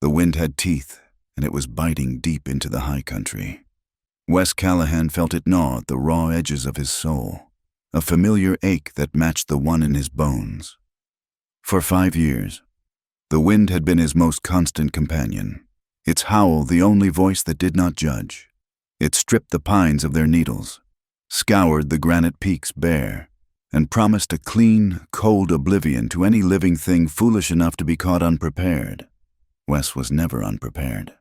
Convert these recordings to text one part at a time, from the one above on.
The wind had teeth, and it was biting deep into the high country. Wes Callahan felt it gnaw at the raw edges of his soul, a familiar ache that matched the one in his bones. For 5 years, the wind had been his most constant companion, its howl the only voice that did not judge. It stripped the pines of their needles, scoured the granite peaks bare, and promised a clean, cold oblivion to any living thing foolish enough to be caught unprepared. Wes was never unprepared.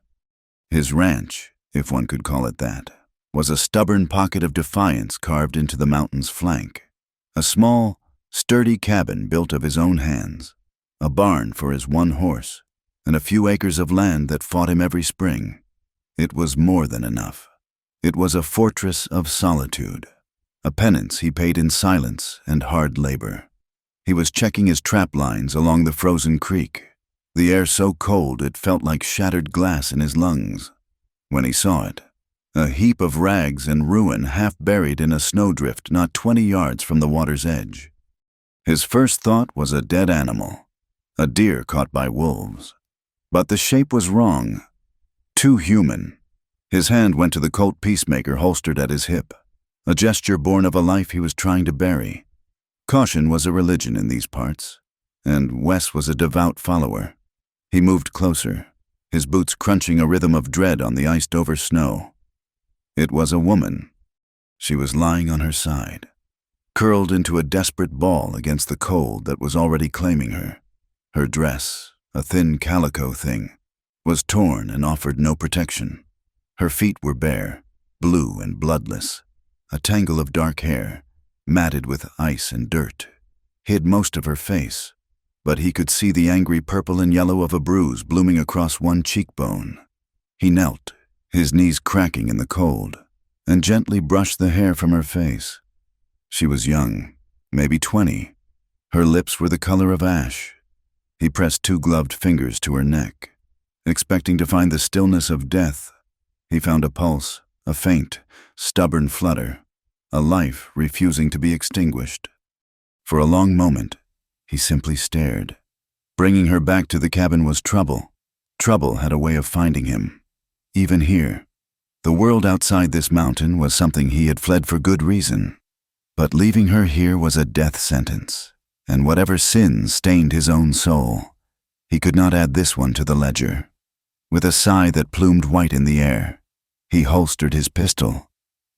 His ranch, if one could call it that, was a stubborn pocket of defiance carved into the mountain's flank. A small, sturdy cabin built of his own hands, a barn for his one horse, and a few acres of land that fought him every spring. It was more than enough. It was a fortress of solitude, a penance he paid in silence and hard labor. He was checking his trap lines along the frozen creek, the air so cold it felt like shattered glass in his lungs, when he saw it, a heap of rags and ruin half buried in a snowdrift not 20 yards from the water's edge. His first thought was a dead animal, a deer caught by wolves. But the shape was wrong, too human. His hand went to the Colt Peacemaker holstered at his hip, a gesture born of a life he was trying to bury. Caution was a religion in these parts, and Wes was a devout follower. He moved closer, his boots crunching a rhythm of dread on the iced-over snow. It was a woman. She was lying on her side, curled into a desperate ball against the cold that was already claiming her. Her dress, a thin calico thing, was torn and offered no protection. Her feet were bare, blue and bloodless. A tangle of dark hair, matted with ice and dirt, hid most of her face, but he could see the angry purple and yellow of a bruise blooming across one cheekbone. He knelt, his knees cracking in the cold, and gently brushed the hair from her face. She was young, maybe 20. Her lips were the color of ash. He pressed 2 gloved fingers to her neck, expecting to find the stillness of death. He found a pulse, a faint, stubborn flutter, a life refusing to be extinguished. For a long moment, he simply stared. Bringing her back to the cabin was trouble. Trouble had a way of finding him. Even here, the world outside this mountain was something he had fled for good reason. But leaving her here was a death sentence, and whatever sins stained his own soul, he could not add this one to the ledger. With a sigh that plumed white in the air, he holstered his pistol.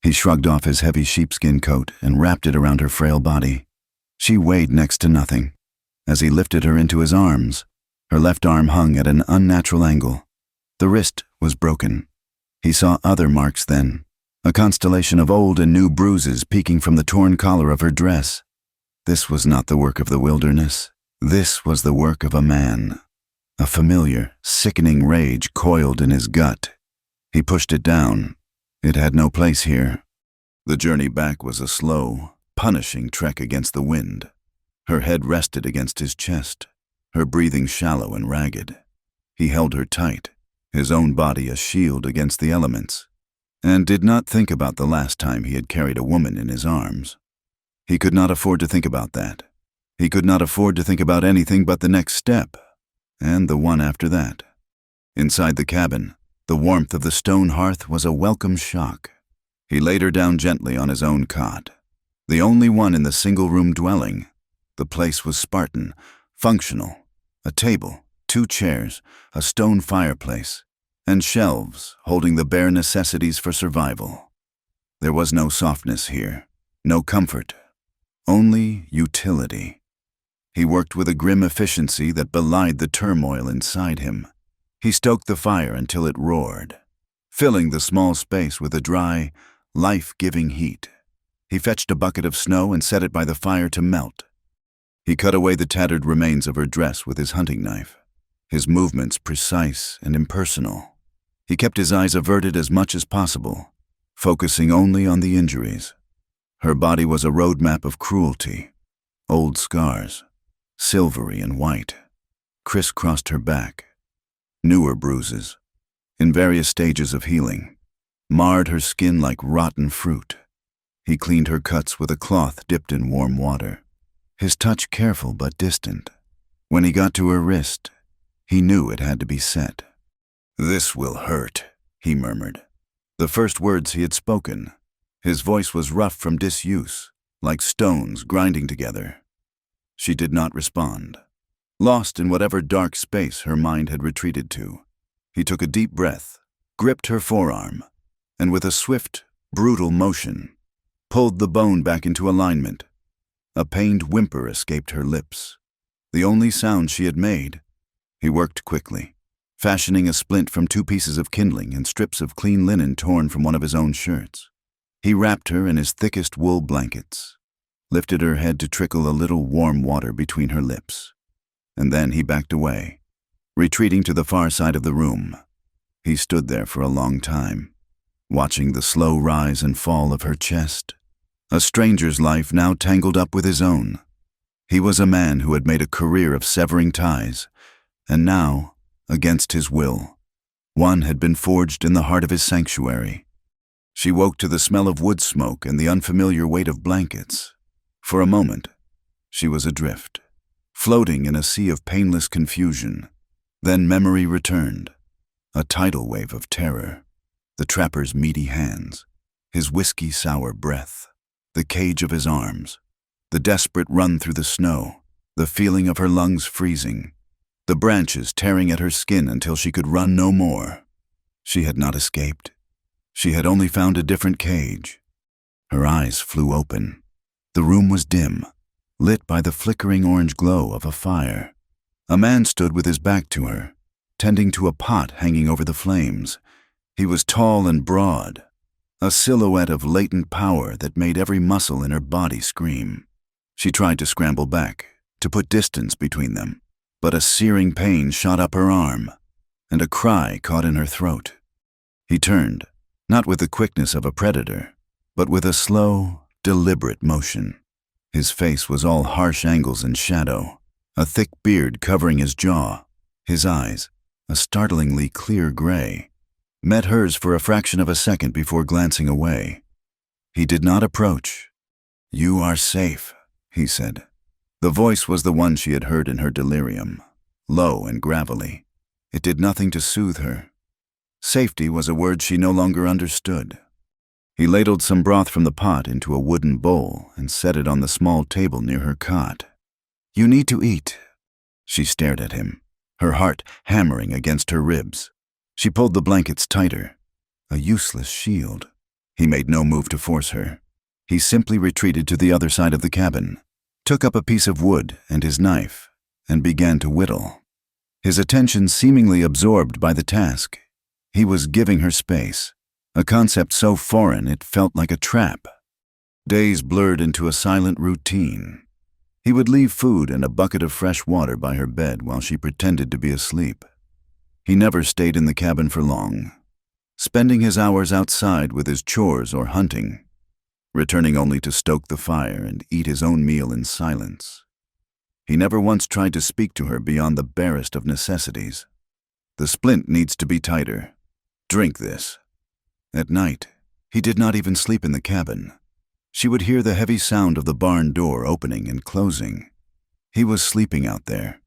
He shrugged off his heavy sheepskin coat and wrapped it around her frail body. She weighed next to nothing. As he lifted her into his arms, her left arm hung at an unnatural angle. The wrist was broken. He saw other marks then, a constellation of old and new bruises peeking from the torn collar of her dress. This was not the work of the wilderness. This was the work of a man. A familiar, sickening rage coiled in his gut. He pushed it down. It had no place here. The journey back was a slow, punishing trek against the wind. Her head rested against his chest, her breathing shallow and ragged. He held her tight, his own body a shield against the elements, and did not think about the last time he had carried a woman in his arms. He could not afford to think about that. He could not afford to think about anything but the next step, and the one after that. Inside the cabin, the warmth of the stone hearth was a welcome shock. He laid her down gently on his own cot, the only one in the single-room dwelling. The place was Spartan, functional. A table, 2 chairs, a stone fireplace, and shelves holding the bare necessities for survival. There was no softness here, no comfort, only utility. He worked with a grim efficiency that belied the turmoil inside him. He stoked the fire until it roared, filling the small space with a dry, life-giving heat. He fetched a bucket of snow and set it by the fire to melt. He cut away the tattered remains of her dress with his hunting knife, his movements precise and impersonal. He kept his eyes averted as much as possible, focusing only on the injuries. Her body was a roadmap of cruelty. Old scars, silvery and white, crisscrossed her back. Newer bruises, in various stages of healing, marred her skin like rotten fruit. He cleaned her cuts with a cloth dipped in warm water, his touch careful but distant. When he got to her wrist, he knew it had to be set. "This will hurt," he murmured. The first words he had spoken. His voice was rough from disuse, like stones grinding together. She did not respond. Lost in whatever dark space her mind had retreated to, he took a deep breath, gripped her forearm, and with a swift, brutal motion, pulled the bone back into alignment. A pained whimper escaped her lips, the only sound she had made. He worked quickly, fashioning a splint from 2 pieces of kindling and strips of clean linen torn from one of his own shirts. He wrapped her in his thickest wool blankets, lifted her head to trickle a little warm water between her lips, and then he backed away, retreating to the far side of the room. He stood there for a long time, watching the slow rise and fall of her chest, a stranger's life now tangled up with his own. He was a man who had made a career of severing ties, and now, against his will, one had been forged in the heart of his sanctuary. She woke to the smell of wood smoke and the unfamiliar weight of blankets. For a moment, she was adrift, floating in a sea of painless confusion. Then memory returned, a tidal wave of terror. The trapper's meaty hands, his whiskey-sour breath, the cage of his arms, the desperate run through the snow, the feeling of her lungs freezing, the branches tearing at her skin until she could run no more. She had not escaped. She had only found a different cage. Her eyes flew open. The room was dim, lit by the flickering orange glow of a fire. A man stood with his back to her, tending to a pot hanging over the flames. He was tall and broad, a silhouette of latent power that made every muscle in her body scream. She tried to scramble back, to put distance between them, but a searing pain shot up her arm, and a cry caught in her throat. He turned, not with the quickness of a predator, but with a slow, deliberate motion. His face was all harsh angles and shadow, a thick beard covering his jaw. His eyes, a startlingly clear gray, met hers for a fraction of a second before glancing away. He did not approach. "You are safe," he said. The voice was the one she had heard in her delirium, low and gravelly. It did nothing to soothe her. Safety was a word she no longer understood. He ladled some broth from the pot into a wooden bowl and set it on the small table near her cot. "You need to eat." She stared at him, her heart hammering against her ribs. She pulled the blankets tighter, a useless shield. He made no move to force her. He simply retreated to the other side of the cabin, took up a piece of wood and his knife, and began to whittle. His attention seemingly absorbed by the task. He was giving her space, a concept so foreign it felt like a trap. Days blurred into a silent routine. He would leave food and a bucket of fresh water by her bed while she pretended to be asleep. He never stayed in the cabin for long, spending his hours outside with his chores or hunting, returning only to stoke the fire and eat his own meal in silence. He never once tried to speak to her beyond the barest of necessities. "The splint needs to be tighter. Drink this." At night, he did not even sleep in the cabin. She would hear the heavy sound of the barn door opening and closing. He was sleeping out there,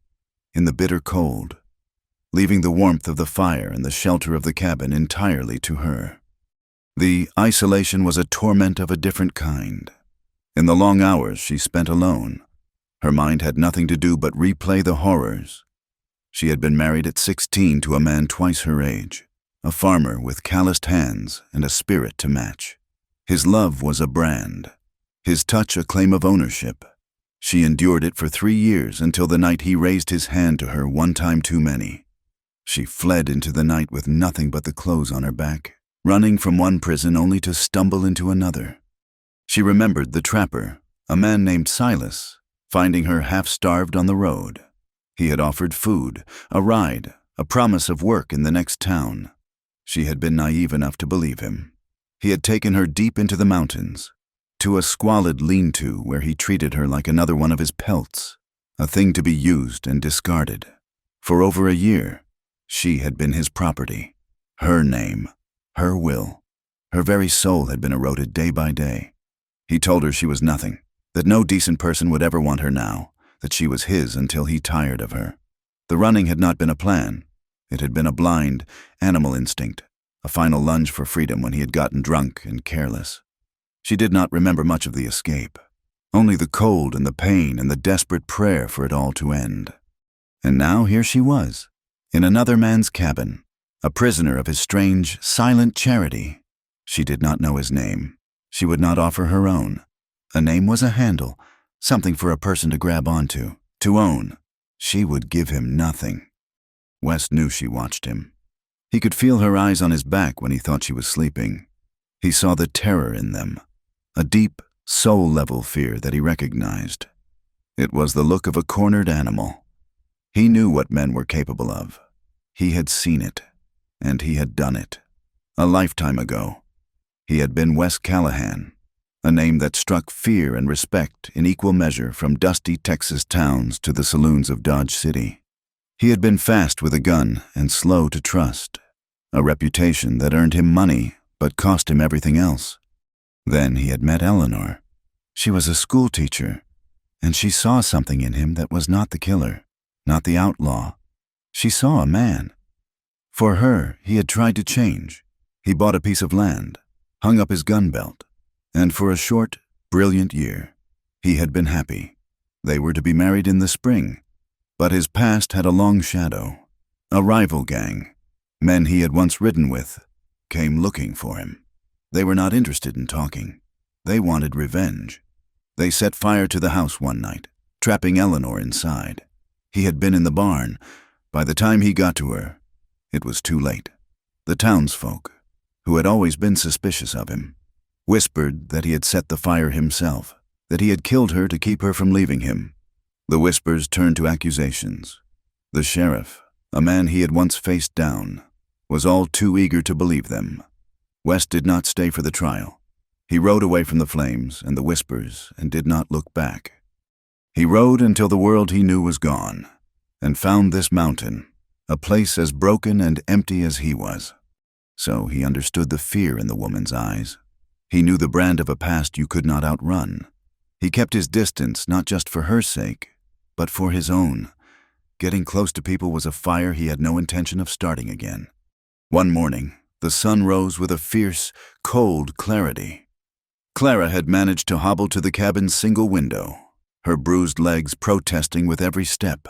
in the bitter cold, leaving the warmth of the fire and the shelter of the cabin entirely to her. The isolation was a torment of a different kind. In the long hours she spent alone, her mind had nothing to do but replay the horrors. She had been married at 16 to a man twice her age, a farmer with calloused hands and a spirit to match. His love was a brand, his touch a claim of ownership. She endured it for 3 years until the night he raised his hand to her one time too many. She fled into the night with nothing but the clothes on her back, running from one prison only to stumble into another. She remembered the trapper, a man named Silas, finding her half-starved on the road. He had offered food, a ride, a promise of work in the next town. She had been naive enough to believe him. He had taken her deep into the mountains, to a squalid lean-to where he treated her like another one of his pelts, a thing to be used and discarded. For over a year, she had been his property, her name, her will. Her very soul had been eroded day by day. He told her she was nothing, that no decent person would ever want her now, that she was his until he tired of her. The running had not been a plan. It had been a blind, animal instinct, a final lunge for freedom when he had gotten drunk and careless. She did not remember much of the escape, only the cold and the pain and the desperate prayer for it all to end. And now here she was, in another man's cabin, a prisoner of his strange, silent charity. She did not know his name. She would not offer her own. A name was a handle, something for a person to grab onto, to own. She would give him nothing. Wes knew she watched him. He could feel her eyes on his back when he thought she was sleeping. He saw the terror in them, a deep, soul-level fear that he recognized. It was the look of a cornered animal. He knew what men were capable of. He had seen it, and he had done it. A lifetime ago, he had been Wes Callahan, a name that struck fear and respect in equal measure from dusty Texas towns to the saloons of Dodge City. He had been fast with a gun and slow to trust, a reputation that earned him money but cost him everything else. Then he had met Eleanor. She was a schoolteacher, and she saw something in him that was not the killer, not the outlaw. She saw a man. For her, he had tried to change. He bought a piece of land, hung up his gun belt, and for a short, brilliant year, he had been happy. They were to be married in the spring, but his past had a long shadow. A rival gang, men he had once ridden with, came looking for him. They were not interested in talking. They wanted revenge. They set fire to the house one night, trapping Eleanor inside. He had been in the barn. By the time he got to her, it was too late. The townsfolk, who had always been suspicious of him, whispered that he had set the fire himself, that he had killed her to keep her from leaving him. The whispers turned to accusations. The sheriff, a man he had once faced down, was all too eager to believe them. Wes did not stay for the trial. He rode away from the flames and the whispers and did not look back. He rode until the world he knew was gone, and found this mountain, a place as broken and empty as he was. So he understood the fear in the woman's eyes. He knew the brand of a past you could not outrun. He kept his distance not just for her sake, but for his own. Getting close to people was a fire he had no intention of starting again. One morning, the sun rose with a fierce, cold clarity. Clara had managed to hobble to the cabin's single window, her bruised legs protesting with every step.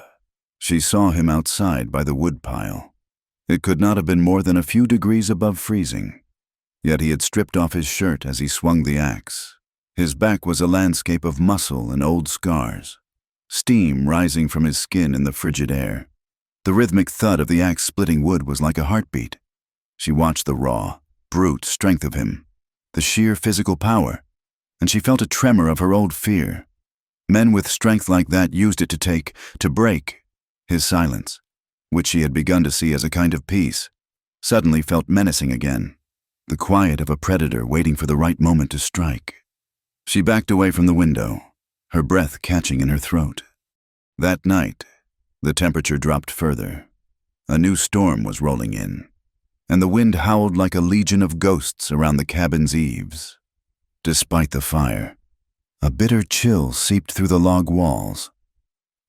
She saw him outside by the woodpile. It could not have been more than a few degrees above freezing. Yet he had stripped off his shirt as he swung the axe. His back was a landscape of muscle and old scars, steam rising from his skin in the frigid air. The rhythmic thud of the axe splitting wood was like a heartbeat. She watched the raw, brute strength of him, the sheer physical power, and she felt a tremor of her old fear. Men with strength like that used it to break. His silence, which she had begun to see as a kind of peace, suddenly felt menacing again, the quiet of a predator waiting for the right moment to strike. She backed away from the window, her breath catching in her throat. That night, the temperature dropped further. A new storm was rolling in, and the wind howled like a legion of ghosts around the cabin's eaves. Despite the fire, a bitter chill seeped through the log walls.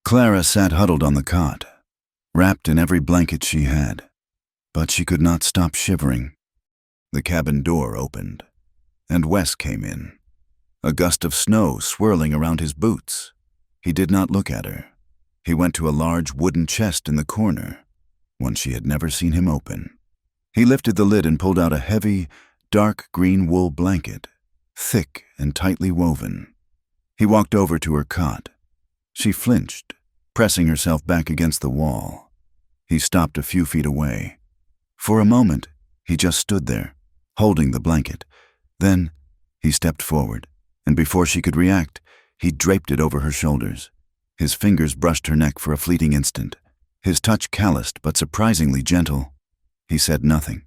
Clara sat huddled on the cot, wrapped in every blanket she had, but she could not stop shivering. The cabin door opened, and Wes came in, a gust of snow swirling around his boots. He did not look at her. He went to a large wooden chest in the corner, one she had never seen him open. He lifted the lid and pulled out a heavy, dark green wool blanket, thick and tightly woven. He walked over to her cot. She flinched, pressing herself back against the wall. He stopped a few feet away. For a moment, he just stood there, holding the blanket. Then, he stepped forward, and before she could react, he draped it over her shoulders. His fingers brushed her neck for a fleeting instant, his touch calloused but surprisingly gentle. He said nothing.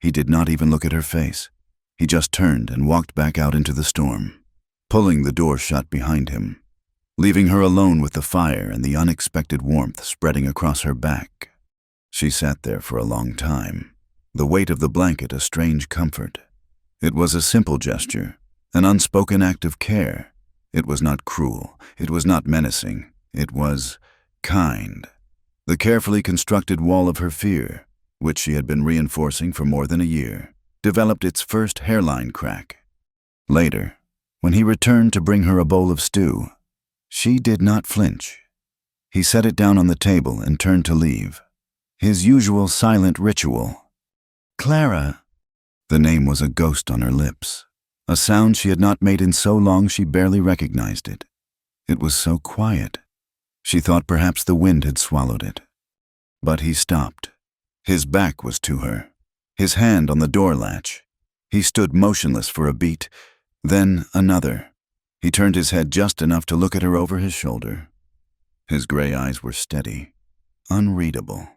He did not even look at her face. He just turned and walked back out into the storm, pulling the door shut behind him, leaving her alone with the fire and the unexpected warmth spreading across her back. She sat there for a long time, the weight of the blanket a strange comfort. It was a simple gesture, an unspoken act of care. It was not cruel, it was not menacing, it was kind. The carefully constructed wall of her fear, which she had been reinforcing for more than a year, developed its first hairline crack. Later, when he returned to bring her a bowl of stew, she did not flinch. He set it down on the table and turned to leave. His usual silent ritual. "Clara." The name was a ghost on her lips, a sound she had not made in so long she barely recognized it. It was so quiet. She thought perhaps the wind had swallowed it. But he stopped. His back was to her, his hand on the door latch. He stood motionless for a beat, then another. He turned his head just enough to look at her over his shoulder. His gray eyes were steady, unreadable.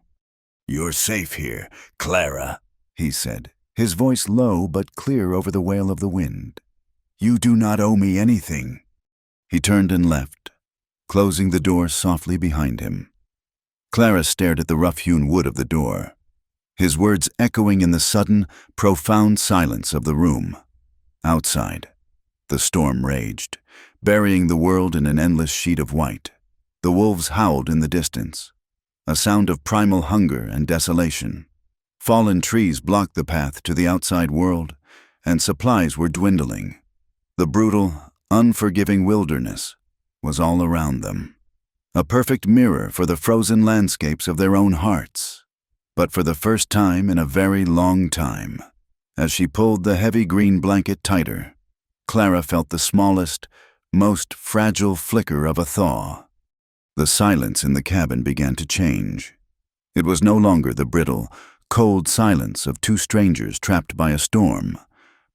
"You're safe here, Clara," he said, his voice low but clear over the wail of the wind. "You do not owe me anything." He turned and left, closing the door softly behind him. Clara stared at the rough-hewn wood of the door, his words echoing in the sudden, profound silence of the room. Outside, the storm raged, burying the world in an endless sheet of white. The wolves howled in the distance, a sound of primal hunger and desolation. Fallen trees blocked the path to the outside world, and supplies were dwindling. The brutal, unforgiving wilderness was all around them, a perfect mirror for the frozen landscapes of their own hearts. But for the first time in a very long time, as she pulled the heavy green blanket tighter, Clara felt the smallest, most fragile flicker of a thaw. The silence in the cabin began to change. It was no longer the brittle, cold silence of two strangers trapped by a storm,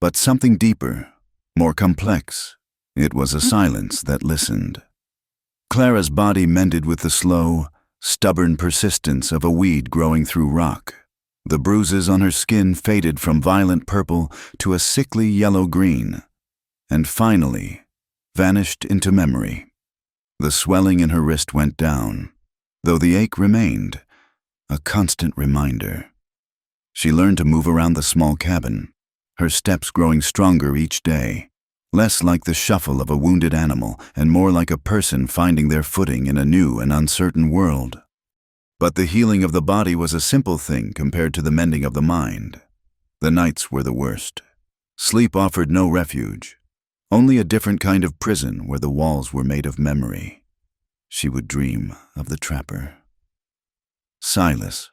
but something deeper, more complex. It was a silence that listened. Clara's body mended with the slow, stubborn persistence of a weed growing through rock. The bruises on her skin faded from violent purple to a sickly yellow-green, and finally vanished into memory. The swelling in her wrist went down, though the ache remained, a constant reminder. She learned to move around the small cabin, her steps growing stronger each day, less like the shuffle of a wounded animal and more like a person finding their footing in a new and uncertain world. But the healing of the body was a simple thing compared to the mending of the mind. The nights were the worst. Sleep offered no refuge, only a different kind of prison where the walls were made of memory. She would dream of the trapper. Silas,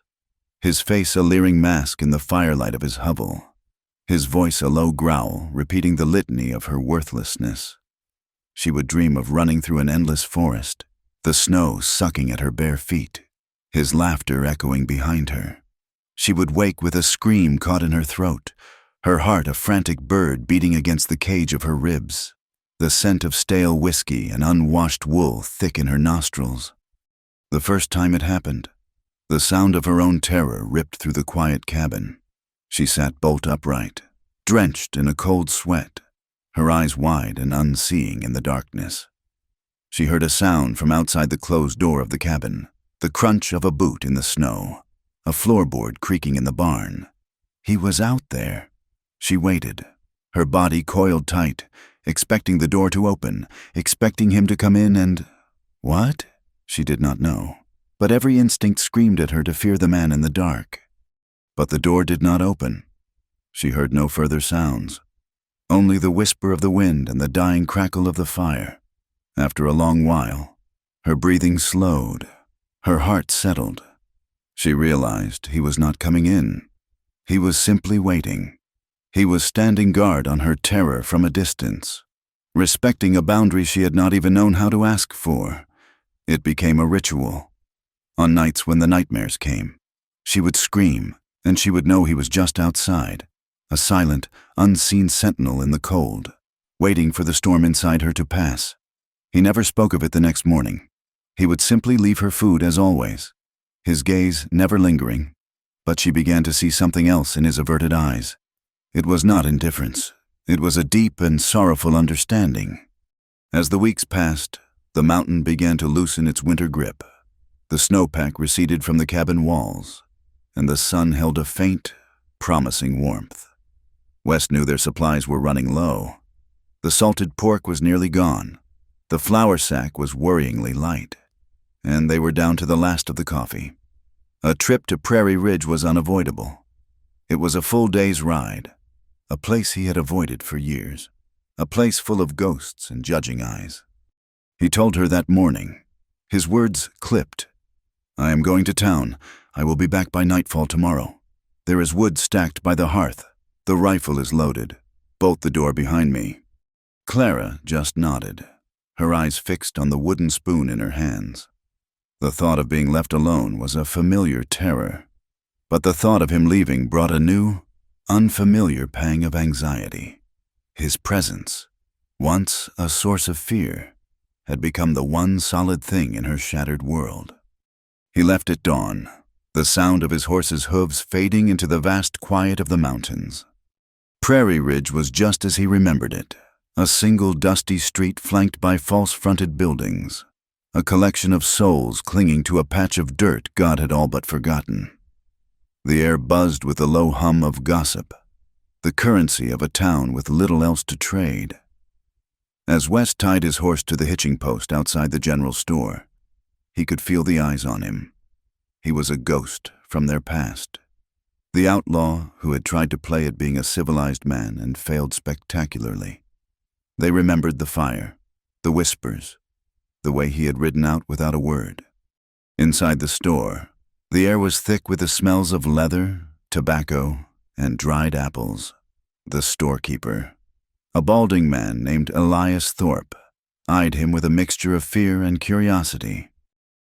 his face a leering mask in the firelight of his hovel, his voice a low growl repeating the litany of her worthlessness. She would dream of running through an endless forest, the snow sucking at her bare feet, his laughter echoing behind her. She would wake with a scream caught in her throat, her heart a frantic bird beating against the cage of her ribs, the scent of stale whiskey and unwashed wool thick in her nostrils. The first time it happened, the sound of her own terror ripped through the quiet cabin. She sat bolt upright, drenched in a cold sweat, her eyes wide and unseeing in the darkness. She heard a sound from outside the closed door of the cabin, the crunch of a boot in the snow, a floorboard creaking in the barn. He was out there. She waited, her body coiled tight, expecting the door to open, expecting him to come in and— what? She did not know, but every instinct screamed at her to fear the man in the dark. But the door did not open. She heard no further sounds, only the whisper of the wind and the dying crackle of the fire. After a long while, her breathing slowed, her heart settled. She realized he was not coming in. He was simply waiting. He was standing guard on her terror from a distance, respecting a boundary she had not even known how to ask for. It became a ritual. On nights when the nightmares came, she would scream, and she would know he was just outside, a silent, unseen sentinel in the cold, waiting for the storm inside her to pass. He never spoke of it the next morning. He would simply leave her food as always, his gaze never lingering, but she began to see something else in his averted eyes. It was not indifference. It was a deep and sorrowful understanding. As the weeks passed, the mountain began to loosen its winter grip. The snowpack receded from the cabin walls, and the sun held a faint, promising warmth. Wes knew their supplies were running low. The salted pork was nearly gone. The flour sack was worryingly light. and they were down to the last of the coffee. A trip to Prairie Ridge was unavoidable. It was a full day's ride, a place he had avoided for years, a place full of ghosts and judging eyes. He told her that morning, his words clipped. "I am going to town. I will be back by nightfall tomorrow. There is wood stacked by the hearth. The rifle is loaded. Bolt the door behind me." Clara just nodded, her eyes fixed on the wooden spoon in her hands. The thought of being left alone was a familiar terror, but the thought of him leaving brought a new, unfamiliar pang of anxiety. His presence, once a source of fear, had become the one solid thing in her shattered world. He left at dawn, the sound of his horse's hooves fading into the vast quiet of the mountains. Prairie Ridge was just as he remembered it, a single dusty street flanked by false-fronted buildings, a collection of souls clinging to a patch of dirt God had all but forgotten. The air buzzed with the low hum of gossip, the currency of a town with little else to trade. As Wes tied his horse to the hitching post outside the general store, he could feel the eyes on him. He was a ghost from their past. The outlaw who had tried to play at being a civilized man and failed spectacularly. They remembered the fire, the whispers, the way he had ridden out without a word. Inside the store, the air was thick with the smells of leather, tobacco, and dried apples. The storekeeper, a balding man named Elias Thorpe, eyed him with a mixture of fear and curiosity.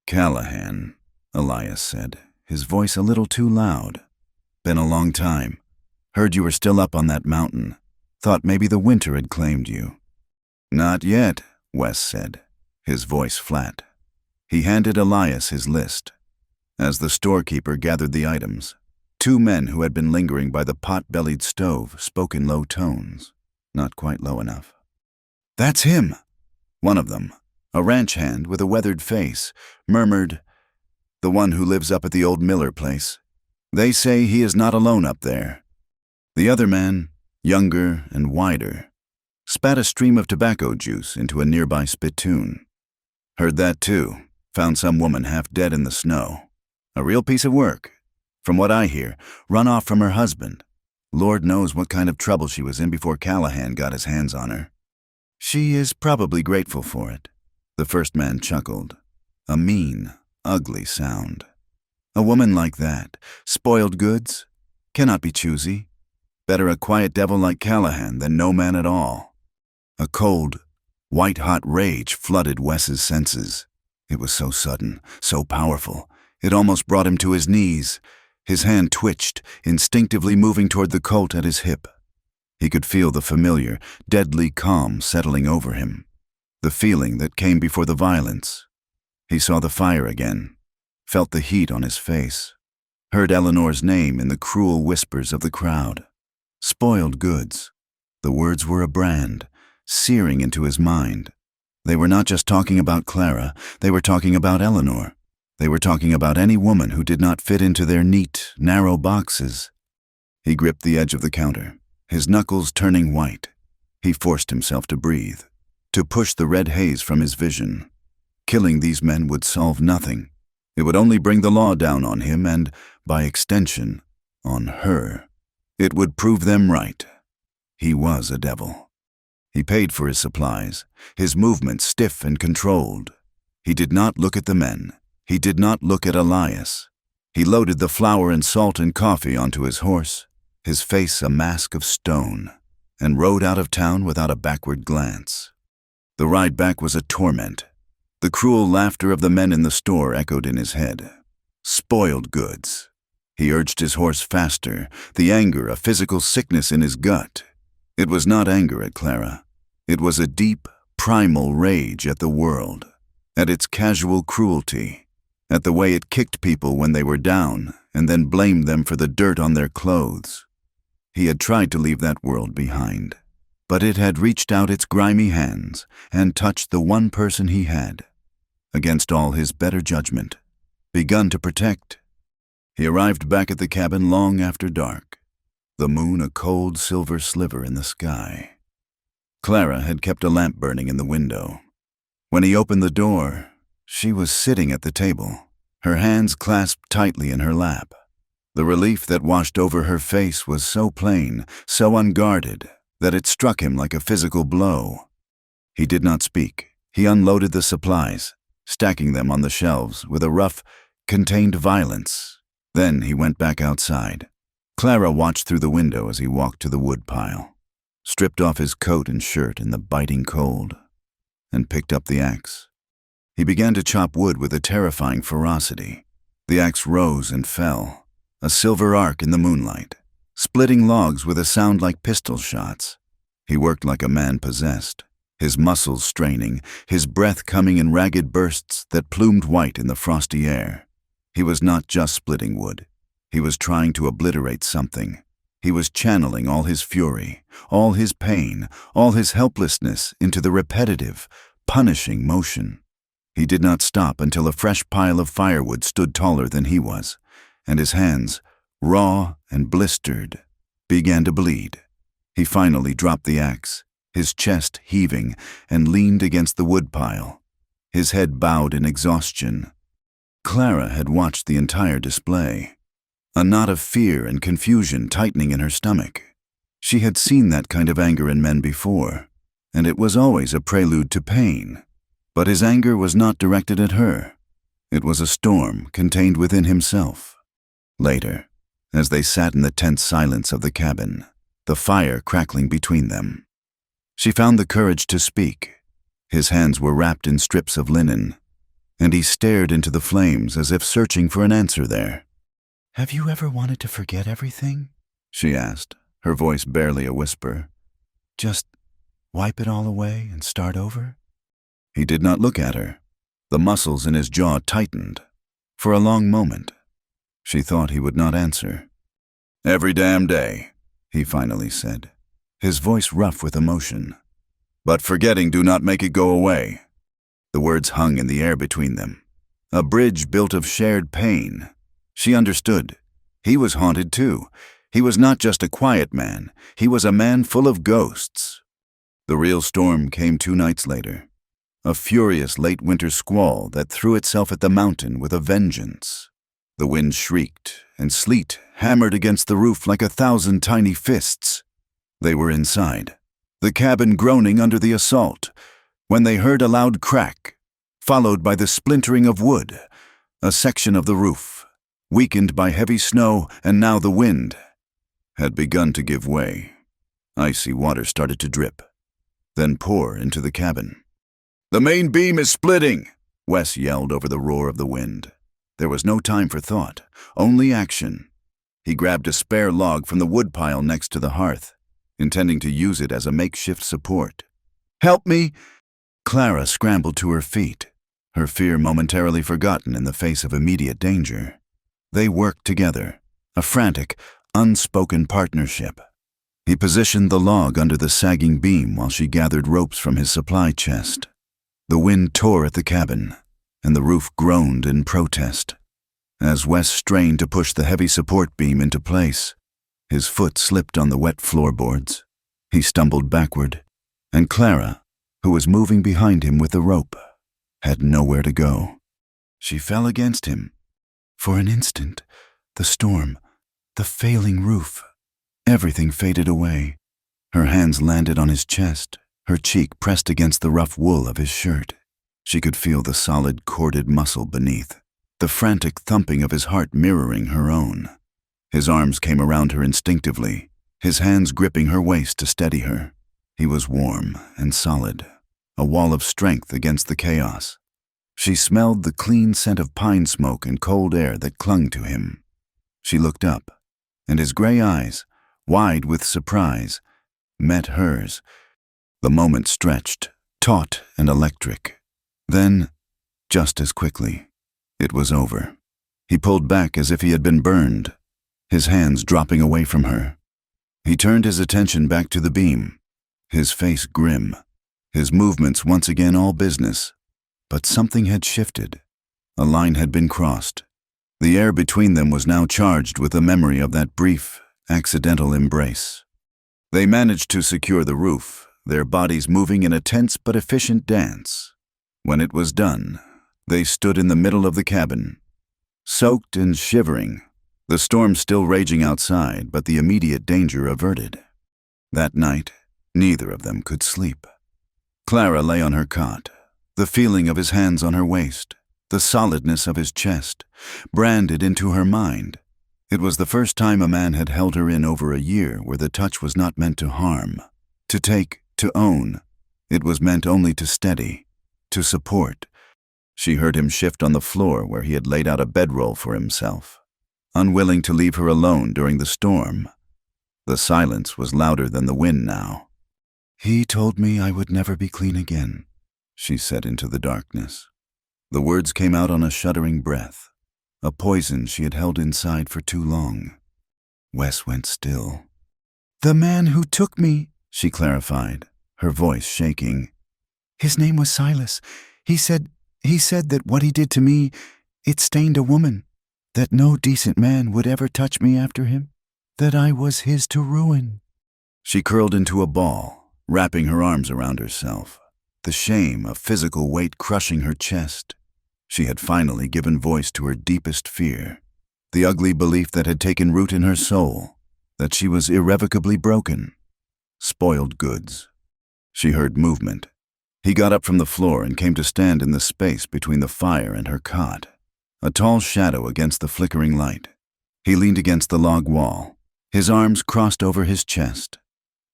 "Callahan," Elias said, his voice a little too loud. "Been a long time. Heard you were still up on that mountain. Thought maybe the winter had claimed you." "Not yet," Wes said, his voice flat. He handed Elias his list. As the storekeeper gathered the items, two men who had been lingering by the pot-bellied stove spoke in low tones, not quite low enough. "That's him!" One of them, a ranch hand with a weathered face, murmured, "The one who lives up at the old Miller place. They say he is not alone up there." The other man, younger and wider, spat a stream of tobacco juice into a nearby spittoon. "Heard that too. Found some woman half dead in the snow. A real piece of work. From what I hear, run off from her husband. Lord knows what kind of trouble she was in before Callahan got his hands on her. She is probably grateful for it." The first man chuckled. A mean, ugly sound. "A woman like that, spoiled goods, cannot be choosy. Better a quiet devil like Callahan than no man at all." A cold, white-hot rage flooded Wes's senses. It was so sudden, so powerful, it almost brought him to his knees. His hand twitched, instinctively moving toward the Colt at his hip. He could feel the familiar, deadly calm settling over him, the feeling that came before the violence. He saw the fire again, felt the heat on his face, heard Eleanor's name in the cruel whispers of the crowd. Spoiled goods. The words were a brand, searing into his mind. They were not just talking about Clara, they were talking about Eleanor. They were talking about any woman who did not fit into their neat, narrow boxes. He gripped the edge of the counter, his knuckles turning white. He forced himself to breathe, to push the red haze from his vision. Killing these men would solve nothing. It would only bring the law down on him and, by extension, on her. It would prove them right. He was a devil. He paid for his supplies, his movements stiff and controlled. He did not look at the men. He did not look at Elias. He loaded the flour and salt and coffee onto his horse, his face a mask of stone, and rode out of town without a backward glance. The ride back was a torment. The cruel laughter of the men in the store echoed in his head. Spoiled goods. He urged his horse faster, the anger a physical sickness in his gut. It was not anger at Clara. It was a deep, primal rage at the world, at its casual cruelty, at the way it kicked people when they were down and then blamed them for the dirt on their clothes. He had tried to leave that world behind, but it had reached out its grimy hands and touched the one person he had, against all his better judgment, begun to protect. He arrived back at the cabin long after dark, the moon a cold silver sliver in the sky. Clara had kept a lamp burning in the window. When he opened the door, She was sitting at the table, her hands clasped tightly in her lap. The relief that washed over her face was so plain, so unguarded, that it struck him like a physical blow. He did not speak. He unloaded the supplies, stacking them on the shelves with a rough, contained violence. Then he went back outside. Clara watched through the window as he walked to the wood pile, stripped off his coat and shirt in the biting cold, and picked up the axe. He began to chop wood with a terrifying ferocity. The axe rose and fell, a silver arc in the moonlight, splitting logs with a sound like pistol shots. He worked like a man possessed, his muscles straining, his breath coming in ragged bursts that plumed white in the frosty air. He was not just splitting wood. He was trying to obliterate something. He was channeling all his fury, all his pain, all his helplessness into the repetitive, punishing motion. He did not stop until a fresh pile of firewood stood taller than he was, and his hands, raw and blistered, began to bleed. He finally dropped the axe, his chest heaving, and leaned against the woodpile, his head bowed in exhaustion. Clara had watched the entire display, a knot of fear and confusion tightening in her stomach. She had seen that kind of anger in men before, and it was always a prelude to pain. But his anger was not directed at her. It was a storm contained within himself. Later, as they sat in the tense silence of the cabin, the fire crackling between them, she found the courage to speak. His hands were wrapped in strips of linen, and he stared into the flames as if searching for an answer there. "Have you ever wanted to forget everything?" she asked, her voice barely a whisper. "Just wipe it all away and start over?" He did not look at her. The muscles in his jaw tightened. For a long moment, she thought he would not answer. "Every damn day," he finally said, his voice rough with emotion. "But forgetting do not make it go away." The words hung in the air between them, a bridge built of shared pain. She understood. He was haunted too. He was not just a quiet man. He was a man full of ghosts. The real storm came 2 nights later. A furious late winter squall that threw itself at the mountain with a vengeance. The wind shrieked, and sleet hammered against the roof like 1,000 tiny fists. They were inside, the cabin groaning under the assault, when they heard a loud crack, followed by the splintering of wood. A section of the roof, weakened by heavy snow and now the wind, had begun to give way. Icy water started to drip, then pour into the cabin. "The main beam is splitting," Wes yelled over the roar of the wind. There was no time for thought, only action. He grabbed a spare log from the woodpile next to the hearth, intending to use it as a makeshift support. "Help me!" Clara scrambled to her feet, her fear momentarily forgotten in the face of immediate danger. They worked together, a frantic, unspoken partnership. He positioned the log under the sagging beam while she gathered ropes from his supply chest. The wind tore at the cabin, and the roof groaned in protest. As Wes strained to push the heavy support beam into place, his foot slipped on the wet floorboards. He stumbled backward, and Clara, who was moving behind him with the rope, had nowhere to go. She fell against him. For an instant, the storm, the failing roof, everything faded away. Her hands landed on his chest, her cheek pressed against the rough wool of his shirt. She could feel the solid, corded muscle beneath, the frantic thumping of his heart mirroring her own. His arms came around her instinctively, his hands gripping her waist to steady her. He was warm and solid, a wall of strength against the chaos. She smelled the clean scent of pine smoke and cold air that clung to him. She looked up, and his gray eyes, wide with surprise, met hers. The moment stretched, taut and electric. Then, just as quickly, it was over. He pulled back as if he had been burned, his hands dropping away from her. He turned his attention back to the beam, his face grim, his movements once again all business. But something had shifted. A line had been crossed. The air between them was now charged with the memory of that brief, accidental embrace. They managed to secure the roof, their bodies moving in a tense but efficient dance. When it was done, They stood in the middle of the cabin, soaked and shivering, the storm still raging outside, but the immediate danger averted. That night, neither of them could sleep. Clara lay on her cot, the feeling of his hands on her waist, the solidness of his chest, branded into her mind. It was the first time a man had held her in over a year where the touch was not meant to harm, to take, to own. It was meant only to steady, to support. She heard him shift on the floor where he had laid out a bedroll for himself, unwilling to leave her alone during the storm. The silence was louder than the wind now. "He told me I would never be clean again," she said into the darkness. The words came out on a shuddering breath, a poison she had held inside for too long. Wes went still. "The man who took me," she clarified, her voice shaking. "His name was Silas. He said that what he did to me, it stained a woman, that no decent man would ever touch me after him, that I was his to ruin." She curled into a ball, wrapping her arms around herself, the shame of physical weight crushing her chest. She had finally given voice to her deepest fear, the ugly belief that had taken root in her soul, that she was irrevocably broken. Spoiled goods. She heard movement. He got up from the floor and came to stand in the space between the fire and her cot, a tall shadow against the flickering light. He leaned against the log wall, his arms crossed over his chest.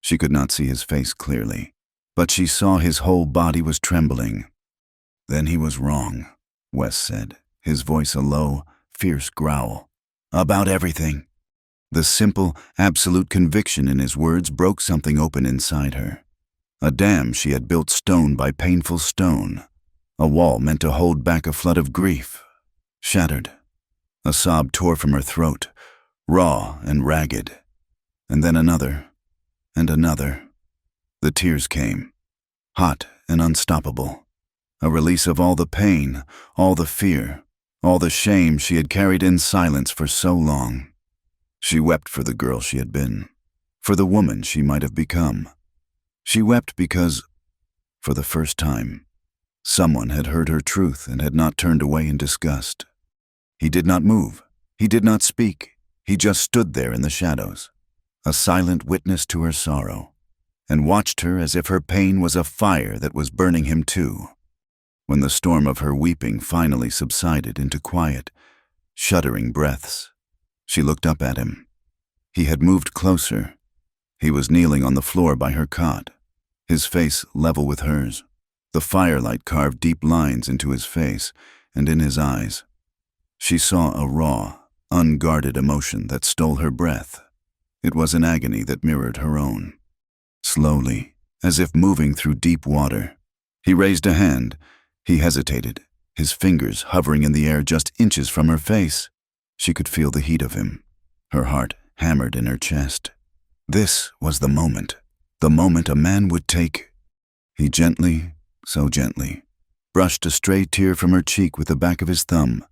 She could not see his face clearly, but she saw his whole body was trembling. "Then he was wrong," Wes said, his voice a low, fierce growl. "About everything." The simple, absolute conviction in his words broke something open inside her. A dam she had built stone by painful stone, a wall meant to hold back a flood of grief, shattered. A sob tore from her throat, raw and ragged. And then another, and another. The tears came, hot and unstoppable, a release of all the pain, all the fear, all the shame she had carried in silence for so long. She wept for the girl she had been, for the woman she might have become. She wept because, for the first time, someone had heard her truth and had not turned away in disgust. He did not move. He did not speak. He just stood there in the shadows, a silent witness to her sorrow, and watched her as if her pain was a fire that was burning him too. When the storm of her weeping finally subsided into quiet, shuddering breaths, she looked up at him. He had moved closer. He was kneeling on the floor by her cot, his face level with hers. The firelight carved deep lines into his face and in his eyes. She saw a raw, unguarded emotion that stole her breath. It was an agony that mirrored her own. Slowly, as if moving through deep water, he raised a hand. He hesitated, his fingers hovering in the air just inches from her face. She could feel the heat of him. Her heart hammered in her chest. This was the moment a man would take. He gently, so gently, brushed a stray tear from her cheek with the back of his thumb.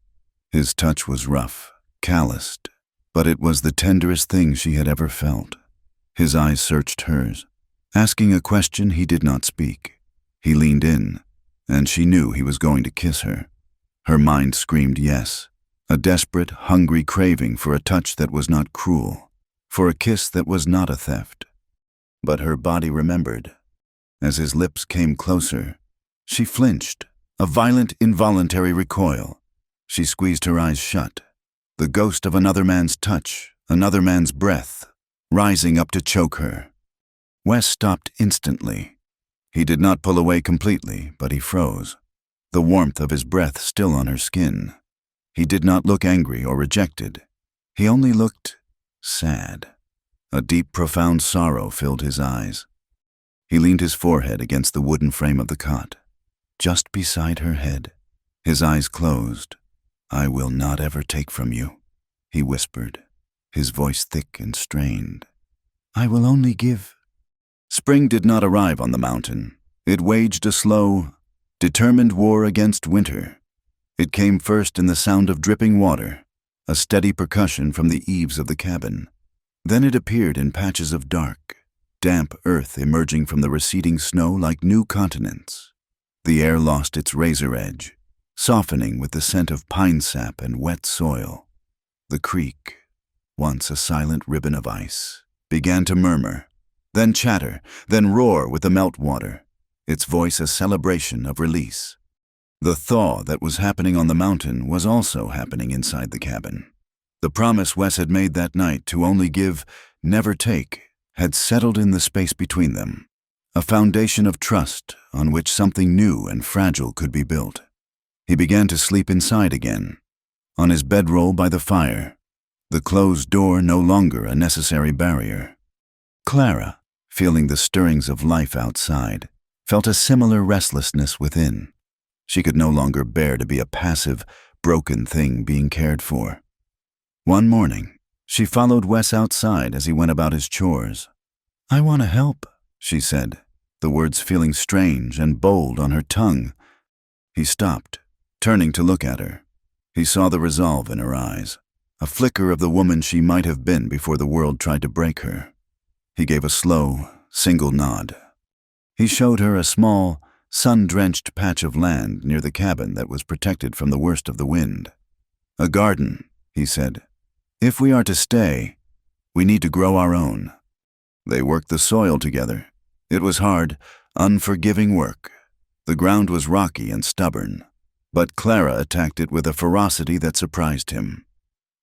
His touch was rough, calloused, but it was the tenderest thing she had ever felt. His eyes searched hers. Asking a question, he did not speak. He leaned in, and she knew he was going to kiss her. Her mind screamed yes, a desperate, hungry craving for a touch that was not cruel, for a kiss that was not a theft. But her body remembered. As his lips came closer, she flinched, a violent, involuntary recoil. She squeezed her eyes shut, the ghost of another man's touch, another man's breath, rising up to choke her. Wes stopped instantly. He did not pull away completely, but he froze, the warmth of his breath still on her skin. He did not look angry or rejected. He only looked sad. A deep, profound sorrow filled his eyes. He leaned his forehead against the wooden frame of the cot, just beside her head. His eyes closed. "I will not ever take from you," he whispered, his voice thick and strained. "I will only give." Spring did not arrive on the mountain. It waged a slow, determined war against winter. It came first in the sound of dripping water, a steady percussion from the eaves of the cabin. Then it appeared in patches of dark, damp earth emerging from the receding snow like new continents. The air lost its razor edge. softening with the scent of pine sap and wet soil. The creek, once a silent ribbon of ice, began to murmur, then chatter, then roar with the meltwater, its voice a celebration of release. The thaw that was happening on the mountain was also happening inside the cabin. The promise Wes had made that night to only give, never take, had settled in the space between them, a foundation of trust on which something new and fragile could be built. He began to sleep inside again, on his bedroll by the fire, the closed door no longer a necessary barrier. Clara, feeling the stirrings of life outside, felt a similar restlessness within. She could no longer bear to be a passive, broken thing being cared for. One morning, she followed Wes outside as he went about his chores. "I want to help," she said, the words feeling strange and bold on her tongue. He stopped, turning to look at her. He saw the resolve in her eyes, a flicker of the woman she might have been before the world tried to break her. He gave a slow, single nod. He showed her a small, sun-drenched patch of land near the cabin that was protected from the worst of the wind. "A garden," he said. "If we are to stay, we need to grow our own." They worked the soil together. It was hard, unforgiving work. The ground was rocky and stubborn, but Clara attacked it with a ferocity that surprised him.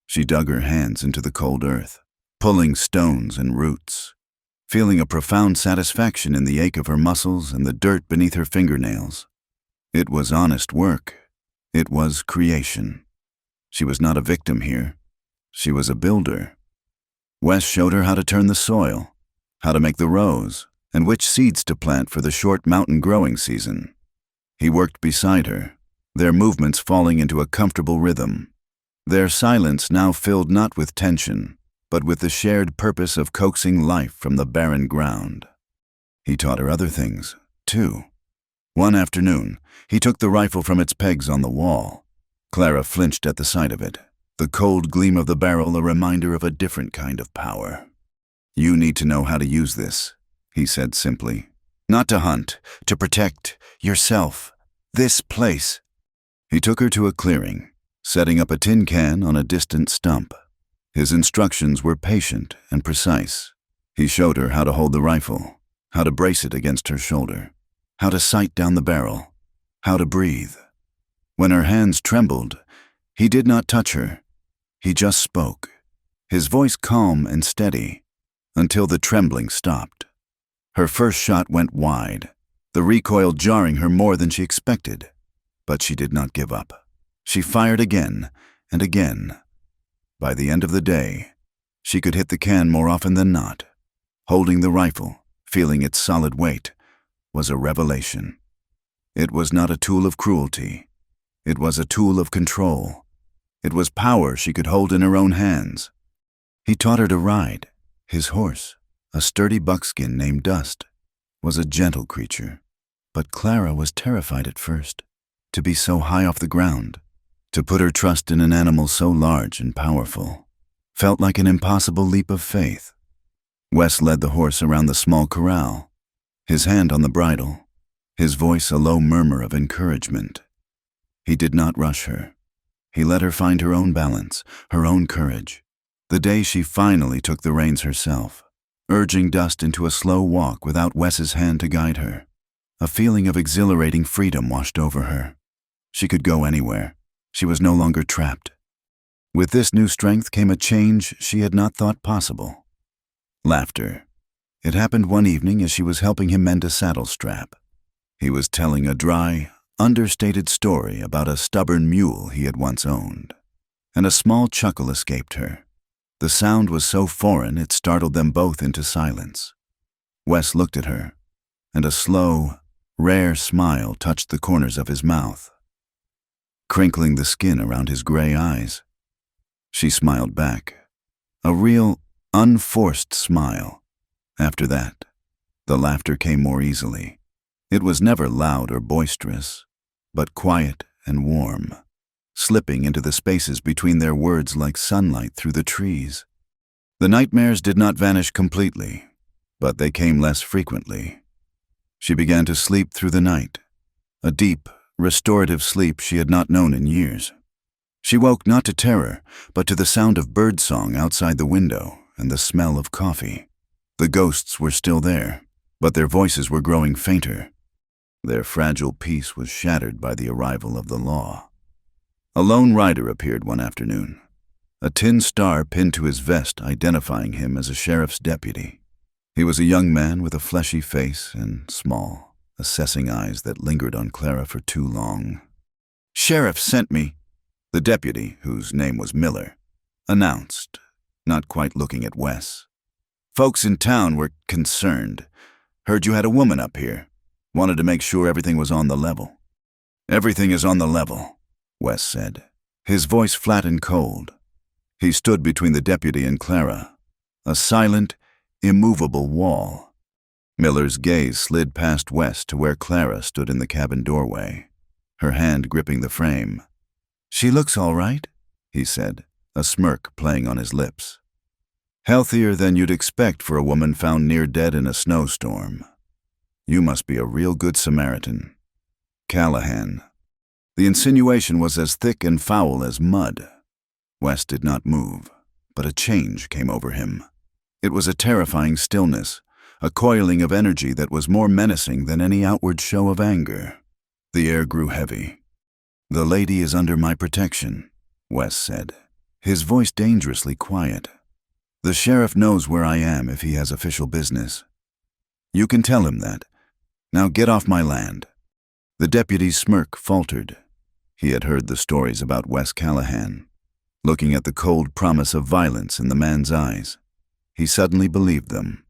She dug her hands into the cold earth, pulling stones and roots, feeling a profound satisfaction in the ache of her muscles and the dirt beneath her fingernails. It was honest work. It was creation. She was not a victim here. She was a builder. Wes showed her how to turn the soil, how to make the rows, and which seeds to plant for the short mountain growing season. He worked beside her, their movements falling into a comfortable rhythm. Their silence now filled not with tension, but with the shared purpose of coaxing life from the barren ground. He taught her other things, too. One afternoon, he took the rifle from its pegs on the wall. Clara flinched at the sight of it, the cold gleam of the barrel a reminder of a different kind of power. "You need to know how to use this," he said simply. "Not to hunt, to protect yourself, this place." He took her to a clearing, setting up a tin can on a distant stump. His instructions were patient and precise. He showed her how to hold the rifle, how to brace it against her shoulder, how to sight down the barrel, how to breathe. When her hands trembled, he did not touch her. He just spoke, his voice calm and steady, until the trembling stopped. Her first shot went wide, the recoil jarring her more than she expected. But she did not give up. She fired again and again. By the end of the day, she could hit the can more often than not. Holding the rifle, feeling its solid weight, was a revelation. It was not a tool of cruelty. It was a tool of control. It was power she could hold in her own hands. He taught her to ride. His horse, a sturdy buckskin named Dust, was a gentle creature. But Clara was terrified at first, to be so high off the ground. To put her trust in an animal so large and powerful felt like an impossible leap of faith. Wes led the horse around the small corral, his hand on the bridle, his voice a low murmur of encouragement. He did not rush her. He let her find her own balance, her own courage. The day she finally took the reins herself, urging Dust into a slow walk without Wes's hand to guide her, a feeling of exhilarating freedom washed over her. She could go anywhere. She was no longer trapped. With this new strength came a change she had not thought possible. Laughter. It happened one evening as she was helping him mend a saddle strap. He was telling a dry, understated story about a stubborn mule he had once owned, and a small chuckle escaped her. The sound was so foreign it startled them both into silence. Wes looked at her, and a slow, rare smile touched the corners of his mouth, crinkling the skin around his gray eyes. She smiled back, a real, unforced smile. After that, the laughter came more easily. It was never loud or boisterous, but quiet and warm, slipping into the spaces between their words like sunlight through the trees. The nightmares did not vanish completely, but they came less frequently. She began to sleep through the night, a deep, restorative sleep she had not known in years. She woke not to terror, but to the sound of birdsong outside the window and the smell of coffee. The ghosts were still there, but their voices were growing fainter. Their fragile peace was shattered by the arrival of the law. A lone rider appeared one afternoon, a tin star pinned to his vest identifying him as a sheriff's deputy. He was a young man with a fleshy face and small, assessing eyes that lingered on Clara for too long. "Sheriff sent me," the deputy, whose name was Miller, announced, not quite looking at Wes. "Folks in town were concerned. Heard you had a woman up here. Wanted to make sure everything was on the level." "Everything is on the level," Wes said, his voice flat and cold. He stood between the deputy and Clara, a silent, immovable wall. Miller's gaze slid past Wes to where Clara stood in the cabin doorway, her hand gripping the frame. "She looks all right," he said, a smirk playing on his lips. "Healthier than you'd expect for a woman found near dead in a snowstorm. You must be a real good Samaritan." Callahan. The insinuation was as thick and foul as mud. Wes did not move, but a change came over him. It was a terrifying stillness, a coiling of energy that was more menacing than any outward show of anger. The air grew heavy. "The lady is under my protection," Wes said, his voice dangerously quiet. "The sheriff knows where I am if he has official business. You can tell him that. Now get off my land." The deputy's smirk faltered. He had heard the stories about Wes Callahan. Looking at the cold promise of violence in the man's eyes, he suddenly believed them.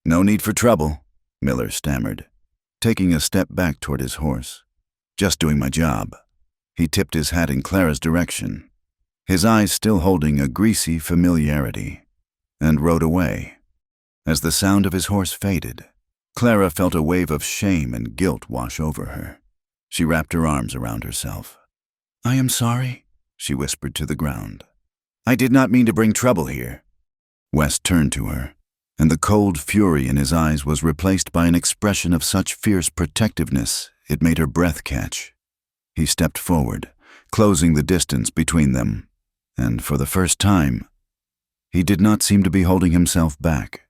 "No need for trouble," Miller stammered, taking a step back toward his horse. "Just doing my job." He tipped his hat in Clara's direction, his eyes still holding a greasy familiarity, and rode away. As the sound of his horse faded, Clara felt a wave of shame and guilt wash over her. She wrapped her arms around herself. "I am sorry," she whispered to the ground. "I did not mean to bring trouble here." Wes turned to her, and the cold fury in his eyes was replaced by an expression of such fierce protectiveness it made her breath catch. He stepped forward, closing the distance between them, and for the first time, he did not seem to be holding himself back.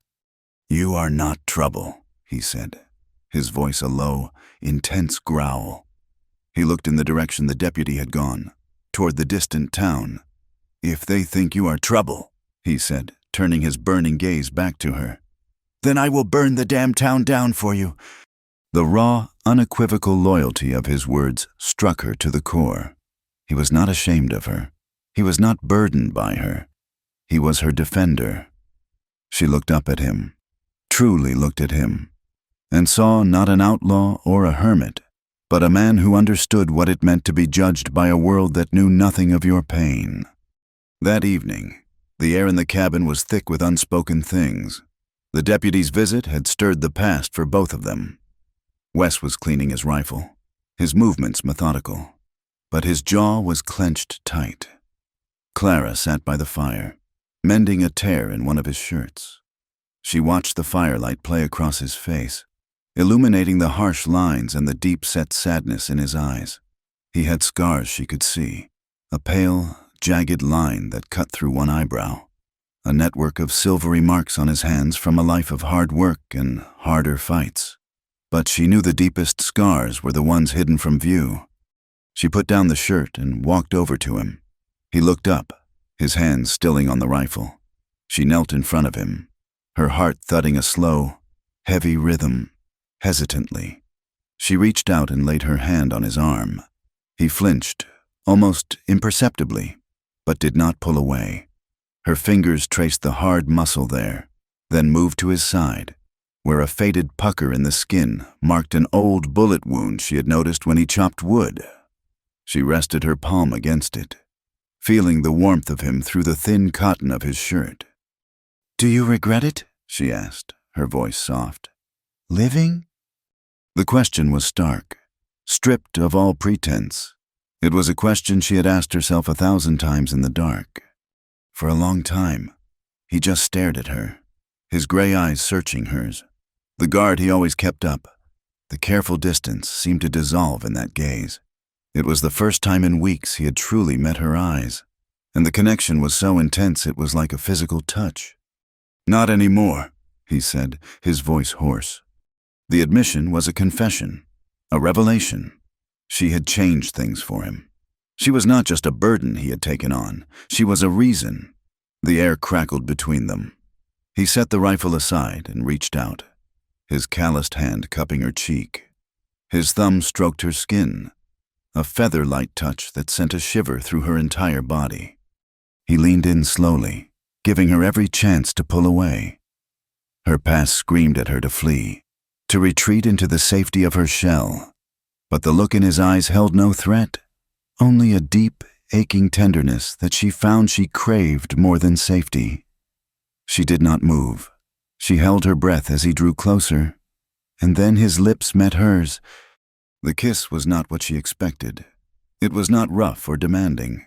"You are not trouble," he said, his voice a low, intense growl. He looked in the direction the deputy had gone, toward the distant town. "If they think you are trouble," he said, turning his burning gaze back to her, "then I will burn the damn town down for you." The raw, unequivocal loyalty of his words struck her to the core. He was not ashamed of her. He was not burdened by her. He was her defender. She looked up at him, truly looked at him, and saw not an outlaw or a hermit, but a man who understood what it meant to be judged by a world that knew nothing of your pain. That evening, the air in the cabin was thick with unspoken things. The deputy's visit had stirred the past for both of them. Wes was cleaning his rifle, his movements methodical, but his jaw was clenched tight. Clara sat by the fire, mending a tear in one of his shirts. She watched the firelight play across his face, illuminating the harsh lines and the deep-set sadness in his eyes. He had scars she could see, a pale, jagged line that cut through one eyebrow, a network of silvery marks on his hands from a life of hard work and harder fights. But she knew the deepest scars were the ones hidden from view. She put down the shirt and walked over to him. He looked up, his hands stilling on the rifle. She knelt in front of him, her heart thudding a slow, heavy rhythm. Hesitantly, she reached out and laid her hand on his arm. He flinched, almost imperceptibly, but did not pull away. Her fingers traced the hard muscle there, then moved to his side, where a faded pucker in the skin marked an old bullet wound she had noticed when he chopped wood. She rested her palm against it, feeling the warmth of him through the thin cotton of his shirt. "Do you regret it?" she asked, her voice soft. "Living?" The question was stark, stripped of all pretense. It was a question she had asked herself 1,000 times in the dark. For a long time, he just stared at her, his gray eyes searching hers. The guard he always kept up, the careful distance, seemed to dissolve in that gaze. It was the first time in weeks he had truly met her eyes, and the connection was so intense it was like a physical touch. "Not anymore," he said, his voice hoarse. The admission was a confession, a revelation. She had changed things for him. She was not just a burden he had taken on, she was a reason. The air crackled between them. He set the rifle aside and reached out, his calloused hand cupping her cheek. His thumb stroked her skin, a feather-light touch that sent a shiver through her entire body. He leaned in slowly, giving her every chance to pull away. Her past screamed at her to flee, to retreat into the safety of her shell. But the look in his eyes held no threat, only a deep, aching tenderness that she found she craved more than safety. She did not move. She held her breath as he drew closer, and then his lips met hers. The kiss was not what she expected. It was not rough or demanding.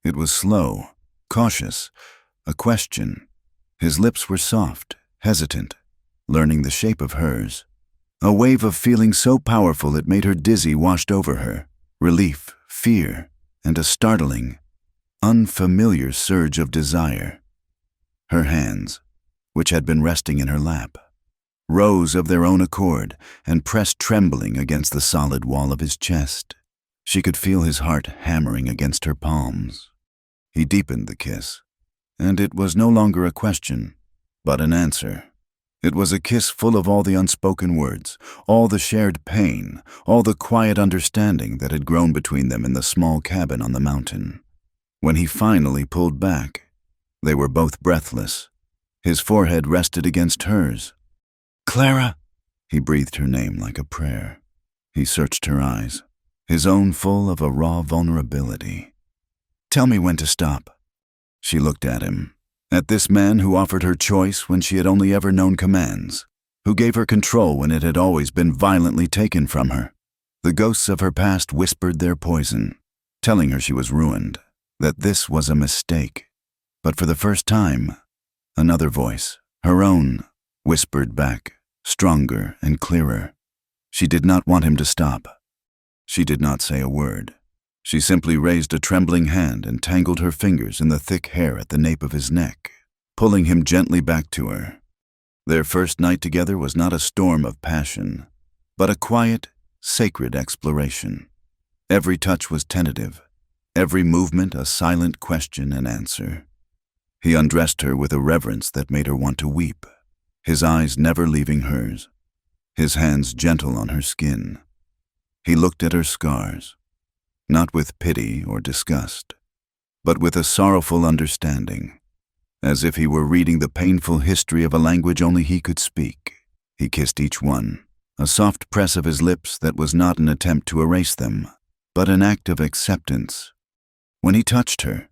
It was slow, cautious, a question. His lips were soft, hesitant, learning the shape of hers. A wave of feeling so powerful it made her dizzy washed over her, relief, fear, and a startling, unfamiliar surge of desire. Her hands, which had been resting in her lap, rose of their own accord and pressed trembling against the solid wall of his chest. She could feel his heart hammering against her palms. He deepened the kiss, and it was no longer a question, but an answer. It was a kiss full of all the unspoken words, all the shared pain, all the quiet understanding that had grown between them in the small cabin on the mountain. When he finally pulled back, they were both breathless. His forehead rested against hers. "Clara!" He breathed her name like a prayer. He searched her eyes, his own full of a raw vulnerability. "Tell me when to stop." She looked at him, at this man who offered her choice when she had only ever known commands, who gave her control when it had always been violently taken from her. The ghosts of her past whispered their poison, telling her she was ruined, that this was a mistake. But for the first time, another voice, her own, whispered back, stronger and clearer. She did not want him to stop. She did not say a word. She simply raised a trembling hand and tangled her fingers in the thick hair at the nape of his neck, pulling him gently back to her. Their first night together was not a storm of passion, but a quiet, sacred exploration. Every touch was tentative, every movement a silent question and answer. He undressed her with a reverence that made her want to weep, his eyes never leaving hers, his hands gentle on her skin. He looked at her scars, not with pity or disgust, but with a sorrowful understanding, as if he were reading the painful history of a language only he could speak. He kissed each one, a soft press of his lips that was not an attempt to erase them, but an act of acceptance. When he touched her,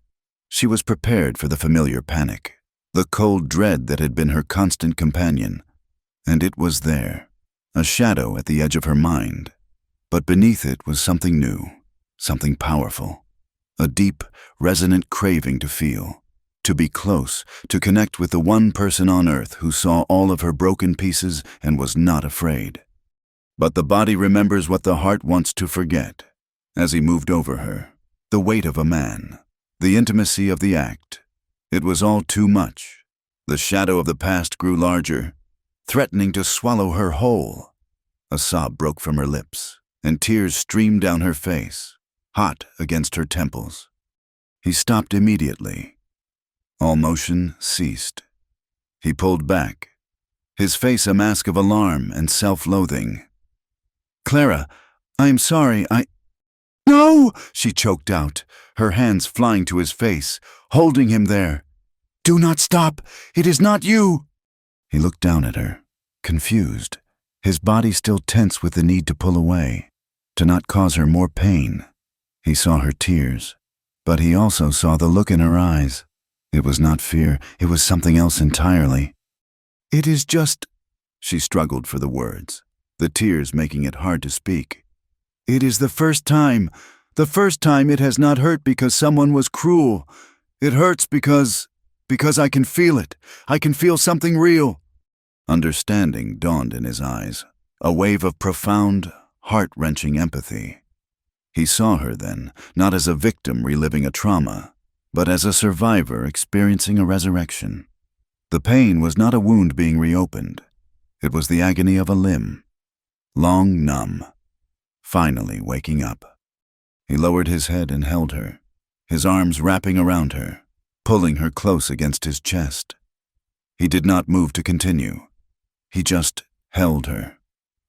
she was prepared for the familiar panic, the cold dread that had been her constant companion, and it was there, a shadow at the edge of her mind, but beneath it was something new. Something powerful, a deep, resonant craving to feel, to be close, to connect with the one person on earth who saw all of her broken pieces and was not afraid. But the body remembers what the heart wants to forget. As he moved over her, the weight of a man, the intimacy of the act, it was all too much. The shadow of the past grew larger, threatening to swallow her whole. A sob broke from her lips, and tears streamed down her face, hot against her temples. He stopped immediately. All motion ceased. He pulled back, his face a mask of alarm and self-loathing. "Clara, I am sorry, No!" she choked out, her hands flying to his face, holding him there. "Do not stop! It is not you!" He looked down at her, confused, his body still tense with the need to pull away, to not cause her more pain. He saw her tears, but he also saw the look in her eyes. It was not fear, it was something else entirely. "It is just—" She struggled for the words, the tears making it hard to speak. "It is the first time it has not hurt because someone was cruel. It hurts because I can feel it. I can feel something real." Understanding dawned in his eyes, a wave of profound, heart-wrenching empathy. He saw her then, not as a victim reliving a trauma, but as a survivor experiencing a resurrection. The pain was not a wound being reopened. It was the agony of a limb, long numb, finally waking up. He lowered his head and held her, his arms wrapping around her, pulling her close against his chest. He did not move to continue. He just held her,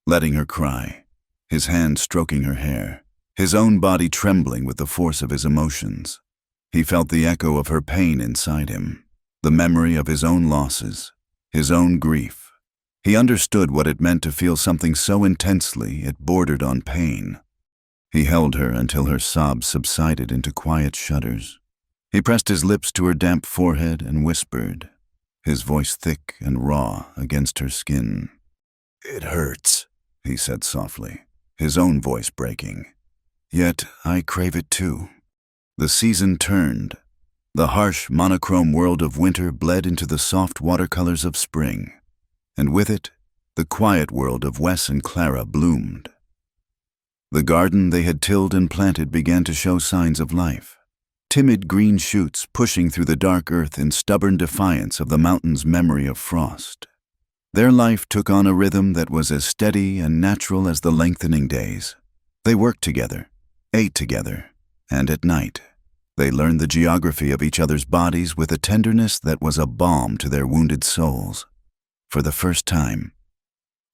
letting her cry, his hand stroking her hair, his own body trembling with the force of his emotions. He felt the echo of her pain inside him, the memory of his own losses, his own grief. He understood what it meant to feel something so intensely it bordered on pain. He held her until her sobs subsided into quiet shudders. He pressed his lips to her damp forehead and whispered, his voice thick and raw against her skin. "It hurts," he said softly, his own voice breaking. "Yet I crave it too." The season turned. The harsh, monochrome world of winter bled into the soft watercolors of spring, and with it, the quiet world of Wes and Clara bloomed. The garden they had tilled and planted began to show signs of life, timid green shoots pushing through the dark earth in stubborn defiance of the mountain's memory of frost. Their life took on a rhythm that was as steady and natural as the lengthening days. They worked together, ate together, and at night, they learned the geography of each other's bodies with a tenderness that was a balm to their wounded souls. For the first time,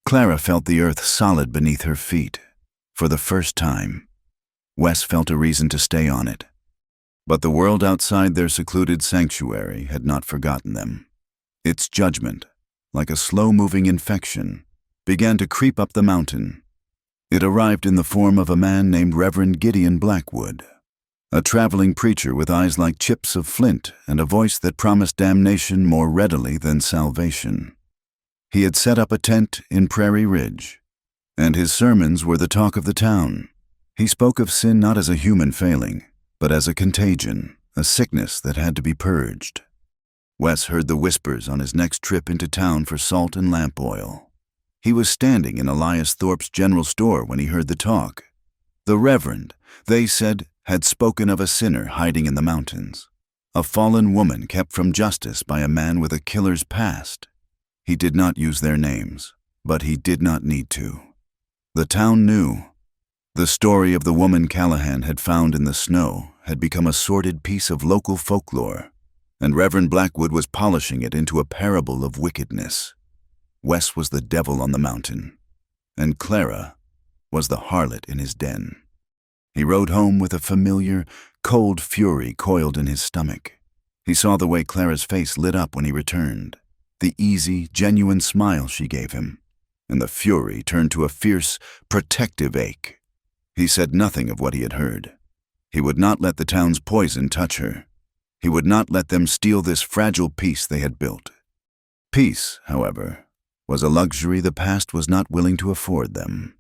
Clara felt the earth solid beneath her feet. For the first time, Wes felt a reason to stay on it. But the world outside their secluded sanctuary had not forgotten them. Its judgment, like a slow-moving infection, began to creep up the mountain. It arrived in the form of a man named Reverend Gideon Blackwood, a traveling preacher with eyes like chips of flint and a voice that promised damnation more readily than salvation. He had set up a tent in Prairie Ridge, and his sermons were the talk of the town. He spoke of sin not as a human failing, but as a contagion, a sickness that had to be purged. Wes heard the whispers on his next trip into town for salt and lamp oil. He was standing in Elias Thorpe's general store when he heard the talk. The Reverend, they said, had spoken of a sinner hiding in the mountains, a fallen woman kept from justice by a man with a killer's past. He did not use their names, but he did not need to. The town knew. The story of the woman Callahan had found in the snow had become a sordid piece of local folklore, and Reverend Blackwood was polishing it into a parable of wickedness. Wes was the devil on the mountain, and Clara was the harlot in his den. He rode home with a familiar, cold fury coiled in his stomach. He saw the way Clara's face lit up when he returned, the easy, genuine smile she gave him, and the fury turned to a fierce, protective ache. He said nothing of what he had heard. He would not let the town's poison touch her. He would not let them steal this fragile peace they had built. Peace, however, was a luxury the past was not willing to afford them.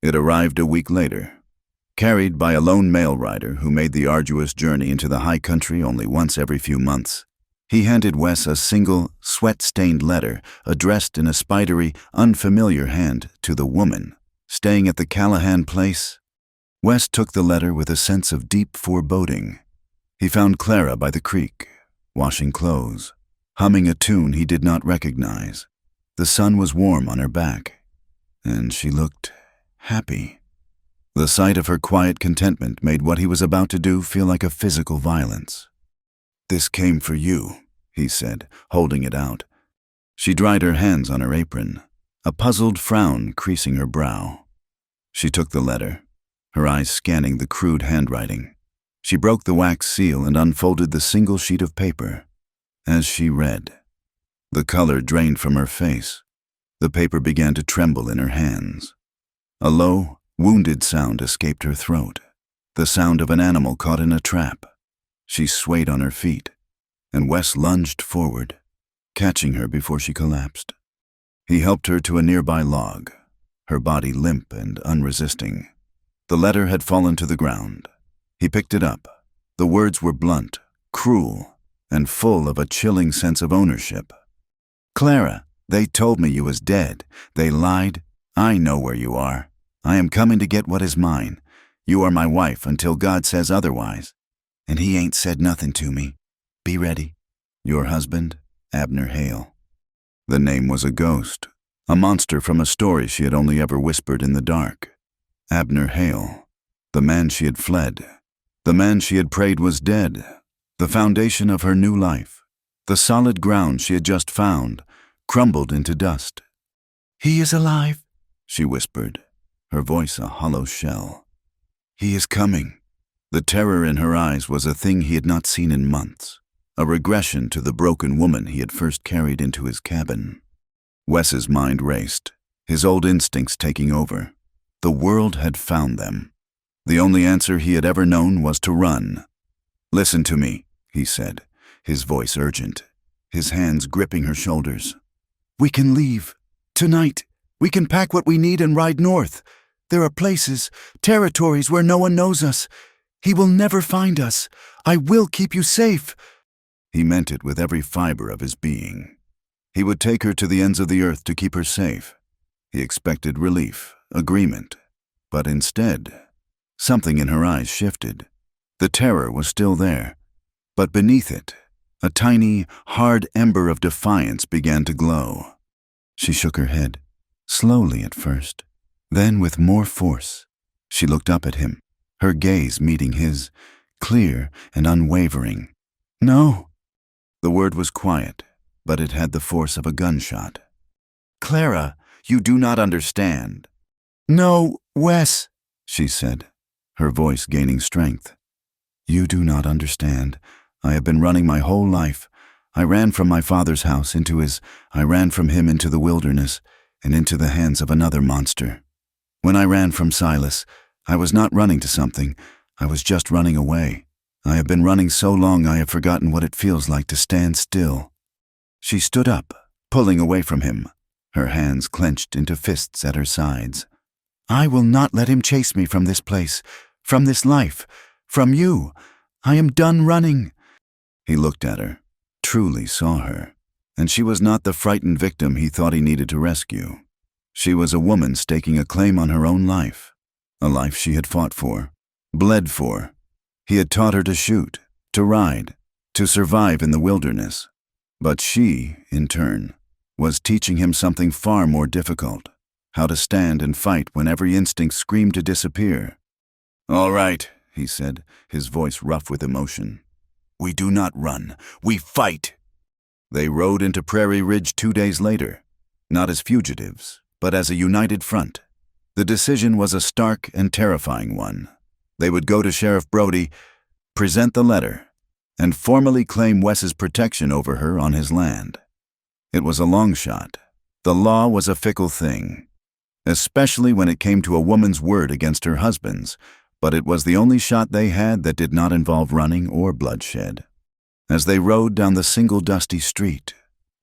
It arrived a week later, carried by a lone mail rider who made the arduous journey into the high country only once every few months. He handed Wes a single, sweat-stained letter addressed in a spidery, unfamiliar hand to the woman staying at the Callahan place. Wes took the letter with a sense of deep foreboding. He found Clara by the creek, washing clothes, humming a tune he did not recognize. The sun was warm on her back, and she looked happy. The sight of her quiet contentment made what he was about to do feel like a physical violence. "This came for you," he said, holding it out. She dried her hands on her apron, a puzzled frown creasing her brow. She took the letter, her eyes scanning the crude handwriting. She broke the wax seal and unfolded the single sheet of paper. As she read, the color drained from her face. The paper began to tremble in her hands. A low, wounded sound escaped her throat, the sound of an animal caught in a trap. She swayed on her feet, and Wes lunged forward, catching her before she collapsed. He helped her to a nearby log, her body limp and unresisting. The letter had fallen to the ground. He picked it up. The words were blunt, cruel, and full of a chilling sense of ownership. "Clara, they told me you was dead. They lied. I know where you are. I am coming to get what is mine. You are my wife until God says otherwise. And he ain't said nothing to me. Be ready. Your husband, Abner Hale. The name was a ghost, a monster from a story she had only ever whispered in the dark. Abner Hale, the man she had fled, the man she had prayed was dead, the foundation of her new life, the solid ground she had just found, crumbled into dust. He is alive, she whispered, her voice a hollow shell. He is coming. The terror in her eyes was a thing he had not seen in months, a regression to the broken woman he had first carried into his cabin. Wes's mind raced, his old instincts taking over. The world had found them. The only answer he had ever known was to run. Listen to me, he said, his voice urgent, his hands gripping her shoulders. We can leave. Tonight, we can pack what we need and ride north. There are places, territories where no one knows us. He will never find us. I will keep you safe. He meant it with every fiber of his being. He would take her to the ends of the earth to keep her safe. He expected relief, agreement. But instead, something in her eyes shifted. The terror was still there. But beneath it, a tiny, hard ember of defiance began to glow. She shook her head, slowly at first, then with more force. She looked up at him, her gaze meeting his, clear and unwavering. No. The word was quiet, but it had the force of a gunshot. Clara, you do not understand. No, Wes, she said, her voice gaining strength. You do not understand. I have been running my whole life. I ran from my father's house I ran from him into the wilderness and into the hands of another monster. When I ran from Silas, I was not running to something. I was just running away. I have been running so long I have forgotten what it feels like to stand still. She stood up, pulling away from him, her hands clenched into fists at her sides. I will not let him chase me from this place, from this life, from you. I am done running. He looked at her, truly saw her, and she was not the frightened victim he thought he needed to rescue. She was a woman staking a claim on her own life, a life she had fought for, bled for. He had taught her to shoot, to ride, to survive in the wilderness. But she, in turn, was teaching him something far more difficult, how to stand and fight when every instinct screamed to disappear. All right, he said, his voice rough with emotion. We do not run, we fight. They rode into Prairie Ridge 2 days later, not as fugitives, but as a united front. The decision was a stark and terrifying one. They would go to Sheriff Brody, present the letter, and formally claim Wes's protection over her on his land. It was a long shot. The law was a fickle thing, especially when it came to a woman's word against her husband's, but it was the only shot they had that did not involve running or bloodshed. As they rode down the single dusty street,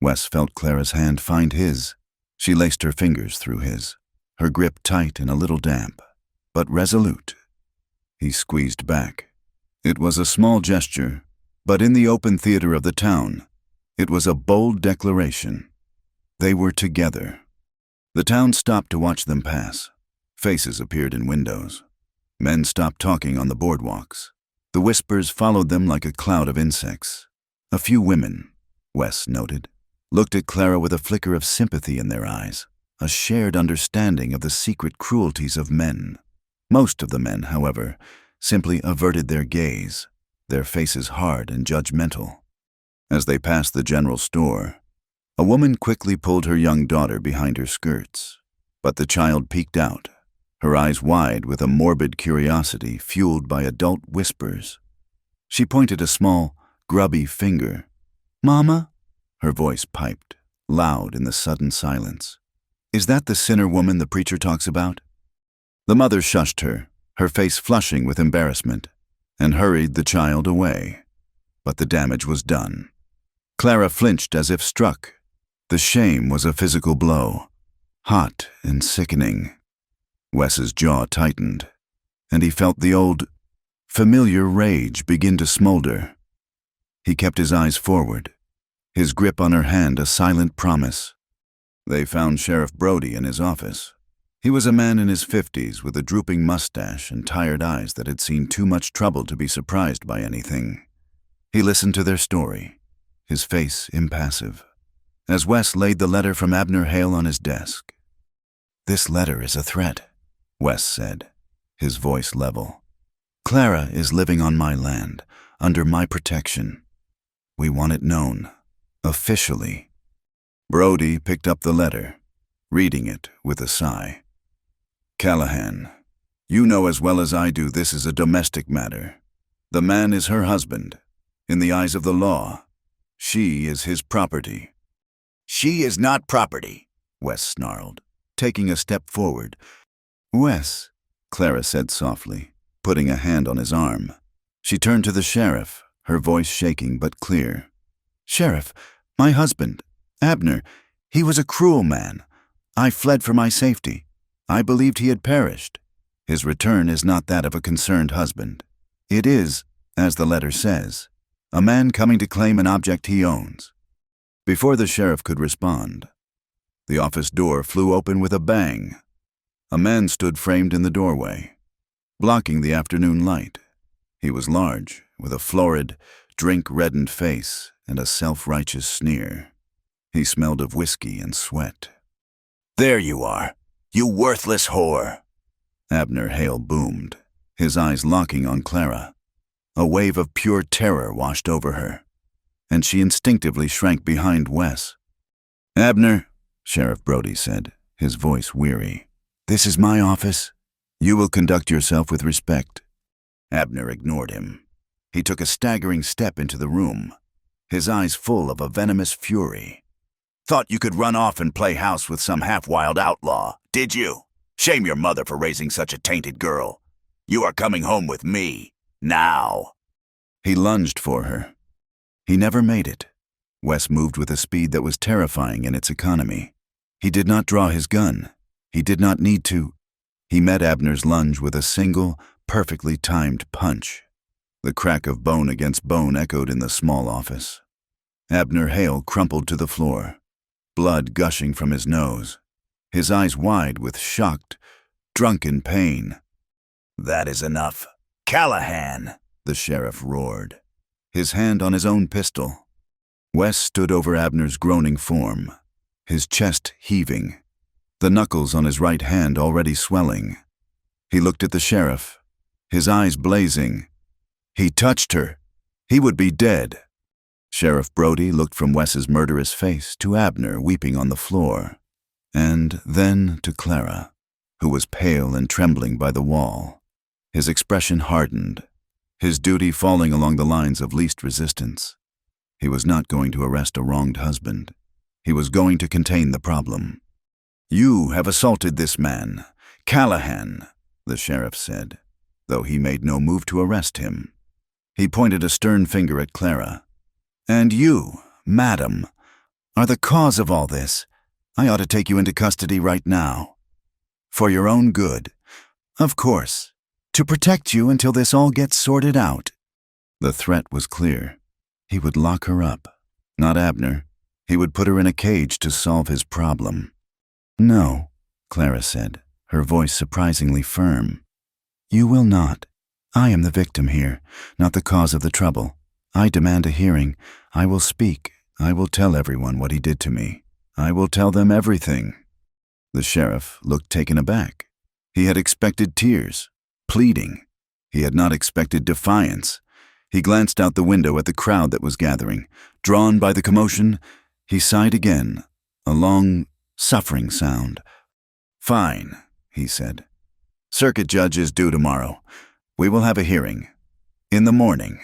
Wes felt Clara's hand find his. She laced her fingers through his, her grip tight and a little damp, but resolute. He squeezed back. It was a small gesture, but in the open theater of the town, it was a bold declaration. They were together. The town stopped to watch them pass. Faces appeared in windows. Men stopped talking on the boardwalks. The whispers followed them like a cloud of insects. A few women, Wes noted, looked at Clara with a flicker of sympathy in their eyes, a shared understanding of the secret cruelties of men. Most of the men, however, simply averted their gaze, their faces hard and judgmental. As they passed the general store, a woman quickly pulled her young daughter behind her skirts, but the child peeked out, her eyes wide with a morbid curiosity fueled by adult whispers. She pointed a small, grubby finger. Mama? Her voice piped, loud in the sudden silence. Is that the sinner woman the preacher talks about? The mother shushed her face flushing with embarrassment, and hurried the child away. But the damage was done. Clara flinched as if struck. The shame was a physical blow, hot and sickening. Wes's jaw tightened, and he felt the old, familiar rage begin to smolder. He kept his eyes forward, his grip on her hand a silent promise. They found Sheriff Brody in his office. He was a man in his 50s with a drooping mustache and tired eyes that had seen too much trouble to be surprised by anything. He listened to their story, his face impassive, as Wes laid the letter from Abner Hale on his desk. "This letter is a threat," Wes said, his voice level. "Clara is living on my land, under my protection. We want it known, officially." Brody picked up the letter, reading it with a sigh. "Callahan, you know as well as I do this is a domestic matter. The man is her husband. In the eyes of the law, she is his property." "She is not property," Wes snarled, taking a step forward. "Wes," Clara said softly, putting a hand on his arm. She turned to the sheriff, her voice shaking but clear. "Sheriff, my husband, Abner, he was a cruel man. I fled for my safety. I believed he had perished. His return is not that of a concerned husband. It is, as the letter says, a man coming to claim an object he owns." Before the sheriff could respond, the office door flew open with a bang. A man stood framed in the doorway, blocking the afternoon light. He was large, with a florid, drink-reddened face and a self-righteous sneer. He smelled of whiskey and sweat. "There you are, you worthless whore!" Abner Hale boomed, his eyes locking on Clara. A wave of pure terror washed over her, and she instinctively shrank behind Wes. "Abner," Sheriff Brody said, his voice weary, "this is my office. You will conduct yourself with respect." Abner ignored him. He took a staggering step into the room, his eyes full of a venomous fury. "Thought you could run off and play house with some half-wild outlaw, did you? Shame your mother for raising such a tainted girl. You are coming home with me, now." He lunged for her. He never made it. Wes moved with a speed that was terrifying in its economy. He did not draw his gun. He did not need to. He met Abner's lunge with a single, perfectly timed punch. The crack of bone against bone echoed in the small office. Abner Hale crumpled to the floor, blood gushing from his nose, his eyes wide with shocked, drunken pain. "That is enough. Callahan!" the sheriff roared, his hand on his own pistol. Wes stood over Abner's groaning form, his chest heaving, the knuckles on his right hand already swelling. He looked at the sheriff, his eyes blazing. He touched her. He would be dead. Sheriff Brody looked from Wes's murderous face to Abner weeping on the floor, and then to Clara, who was pale and trembling by the wall. His expression hardened, his duty falling along the lines of least resistance. He was not going to arrest a wronged husband. He was going to contain the problem. "You have assaulted this man, Callahan," the sheriff said, though he made no move to arrest him. He pointed a stern finger at Clara. "And you, madam, are the cause of all this. I ought to take you into custody right now. For your own good. Of course. To protect you until this all gets sorted out." The threat was clear. He would lock her up. Not Abner. He would put her in a cage to solve his problem. "No," Clara said, her voice surprisingly firm. "You will not. I am the victim here, not the cause of the trouble. I demand a hearing. I will speak. I will tell everyone what he did to me. I will tell them everything." The sheriff looked taken aback. He had expected tears, pleading. He had not expected defiance. He glanced out the window at the crowd that was gathering. Drawn by the commotion, he sighed again, a long, suffering sound. "Fine," he said. "Circuit judge is due tomorrow. We will have a hearing. In the morning.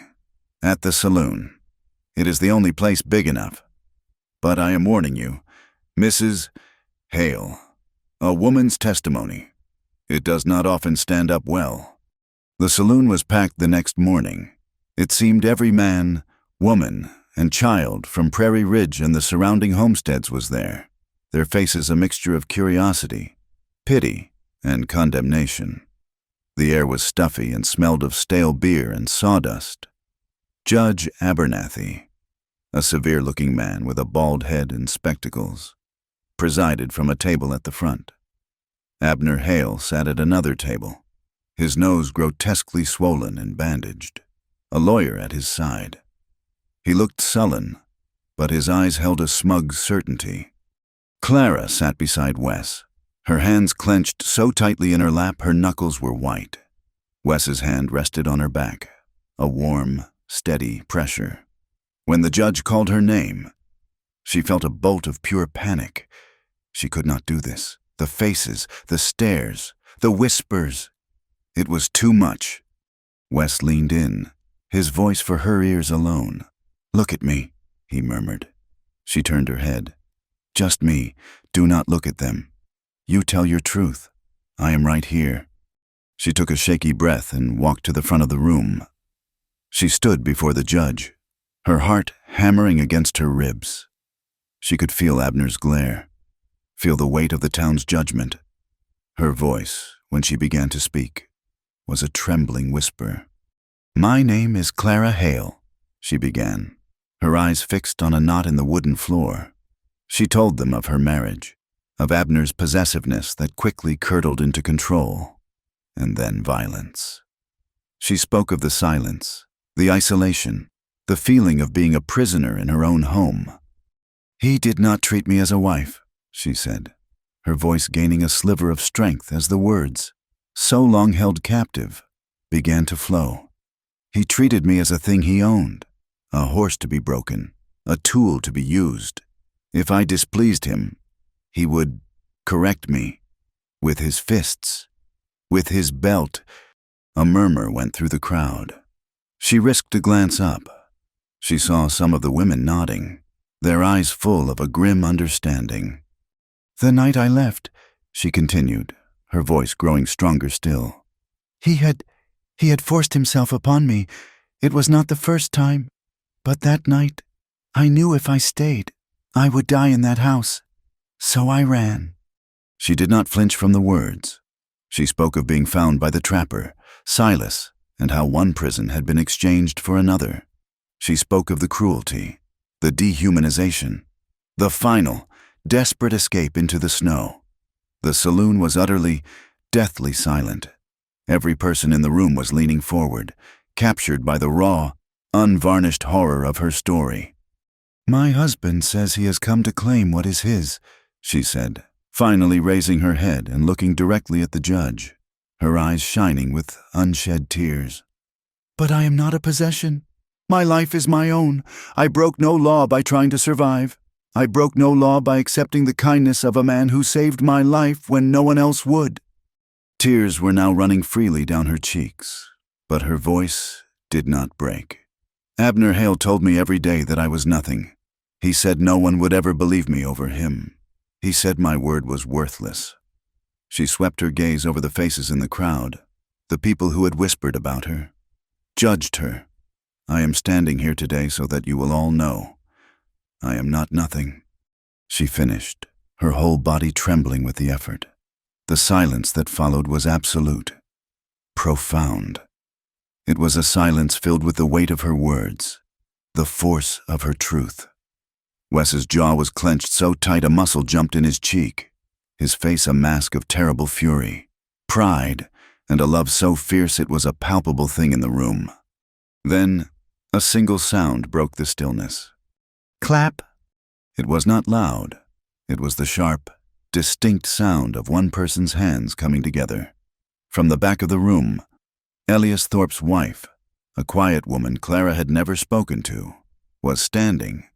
At the saloon. It is the only place big enough. But I am warning you, Mrs. Hale, a woman's testimony. It does not often stand up well." The saloon was packed the next morning. It seemed every man, woman, and child from Prairie Ridge and the surrounding homesteads was there, their faces a mixture of curiosity, pity, and condemnation. The air was stuffy and smelled of stale beer and sawdust. Judge Abernathy, a severe-looking man with a bald head and spectacles, presided from a table at the front. Abner Hale sat at another table, his nose grotesquely swollen and bandaged, a lawyer at his side. He looked sullen, but his eyes held a smug certainty. Clara sat beside Wes, her hands clenched so tightly in her lap her knuckles were white. Wes's hand rested on her back, a warm, steady pressure. When the judge called her name, she felt a bolt of pure panic. She could not do this. The faces, the stares, the whispers. It was too much. Wes leaned in, his voice for her ears alone. "Look at me," he murmured. She turned her head. "Just me. Do not look at them. You tell your truth. I am right here." She took a shaky breath and walked to the front of the room. She stood before the judge, her heart hammering against her ribs. She could feel Abner's glare, feel the weight of the town's judgment. Her voice, when she began to speak, was a trembling whisper. "My name is Clara Hale," she began, her eyes fixed on a knot in the wooden floor. She told them of her marriage, of Abner's possessiveness that quickly curdled into control, and then violence. She spoke of the silence, the isolation, the feeling of being a prisoner in her own home. "He did not treat me as a wife," she said, her voice gaining a sliver of strength as the words, so long held captive, began to flow. "He treated me as a thing he owned, a horse to be broken, a tool to be used. If I displeased him, he would correct me, with his fists, with his belt." A murmur went through the crowd. She risked a glance up. She saw some of the women nodding, their eyes full of a grim understanding. "The night I left," she continued, her voice growing stronger still, He had forced himself upon me. It was not the first time, but that night, I knew if I stayed, I would die in that house. So I ran." She did not flinch from the words. She spoke of being found by the trapper, Silas, and how one prison had been exchanged for another. She spoke of the cruelty, the dehumanization, the final, desperate escape into the snow. The saloon was utterly, deathly silent. Every person in the room was leaning forward, captured by the raw, unvarnished horror of her story. "My husband says he has come to claim what is his," she said, finally raising her head and looking directly at the judge, her eyes shining with unshed tears. "But I am not a possession. My life is my own. I broke no law by trying to survive. I broke no law by accepting the kindness of a man who saved my life when no one else would." Tears were now running freely down her cheeks, but her voice did not break. "Abner Hale told me every day that I was nothing. He said no one would ever believe me over him. He said my word was worthless." She swept her gaze over the faces in the crowd, the people who had whispered about her, judged her. "I am standing here today so that you will all know. I am not nothing," she finished, her whole body trembling with the effort. The silence that followed was absolute, profound. It was a silence filled with the weight of her words, the force of her truth. Wes's jaw was clenched so tight a muscle jumped in his cheek, his face a mask of terrible fury, pride, and a love so fierce it was a palpable thing in the room. Then, a single sound broke the stillness. "Clap." It was not loud. It was the sharp, distinct sound of one person's hands coming together. From the back of the room, Elias Thorpe's wife, a quiet woman Clara had never spoken to, was standing.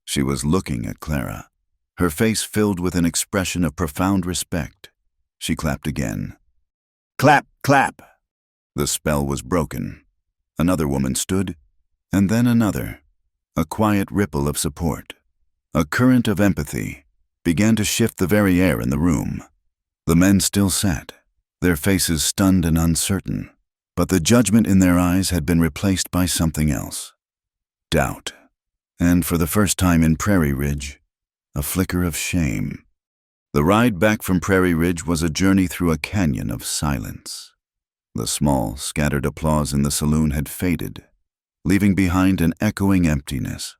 She was looking at Clara, her face filled with an expression of profound respect. She clapped again. "Clap, clap!" The spell was broken. Another woman stood, and then another. A quiet ripple of support, a current of empathy, began to shift the very air in the room. The men still sat, their faces stunned and uncertain, but the judgment in their eyes had been replaced by something else. Doubt, and for the first time in Prairie Ridge, a flicker of shame. The ride back from Prairie Ridge was a journey through a canyon of silence. The small, scattered applause in the saloon had faded, leaving behind an echoing emptiness.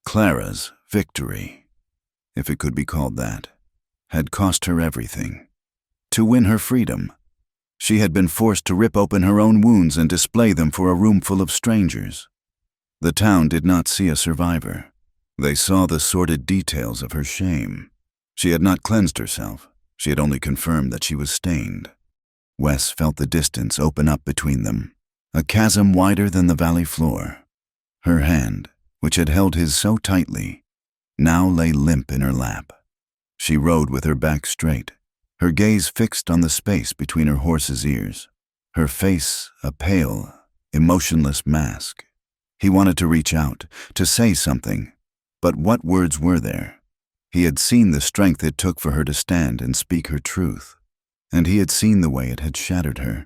Clara's victory, if it could be called that, had cost her everything. to win her freedom. She had been forced to rip open her own wounds and display them for a room full of strangers. The town did not see a survivor. They saw the sordid details of her shame. She had not cleansed herself. She had only confirmed that she was stained. Wes felt the distance open up between them, a chasm wider than the valley floor. Her hand, which had held his so tightly, now lay limp in her lap. She rode with her back straight, her gaze fixed on the space between her horse's ears, her face a pale, emotionless mask. He wanted to reach out, to say something, but what words were there? He had seen the strength it took for her to stand and speak her truth, and he had seen the way it had shattered her.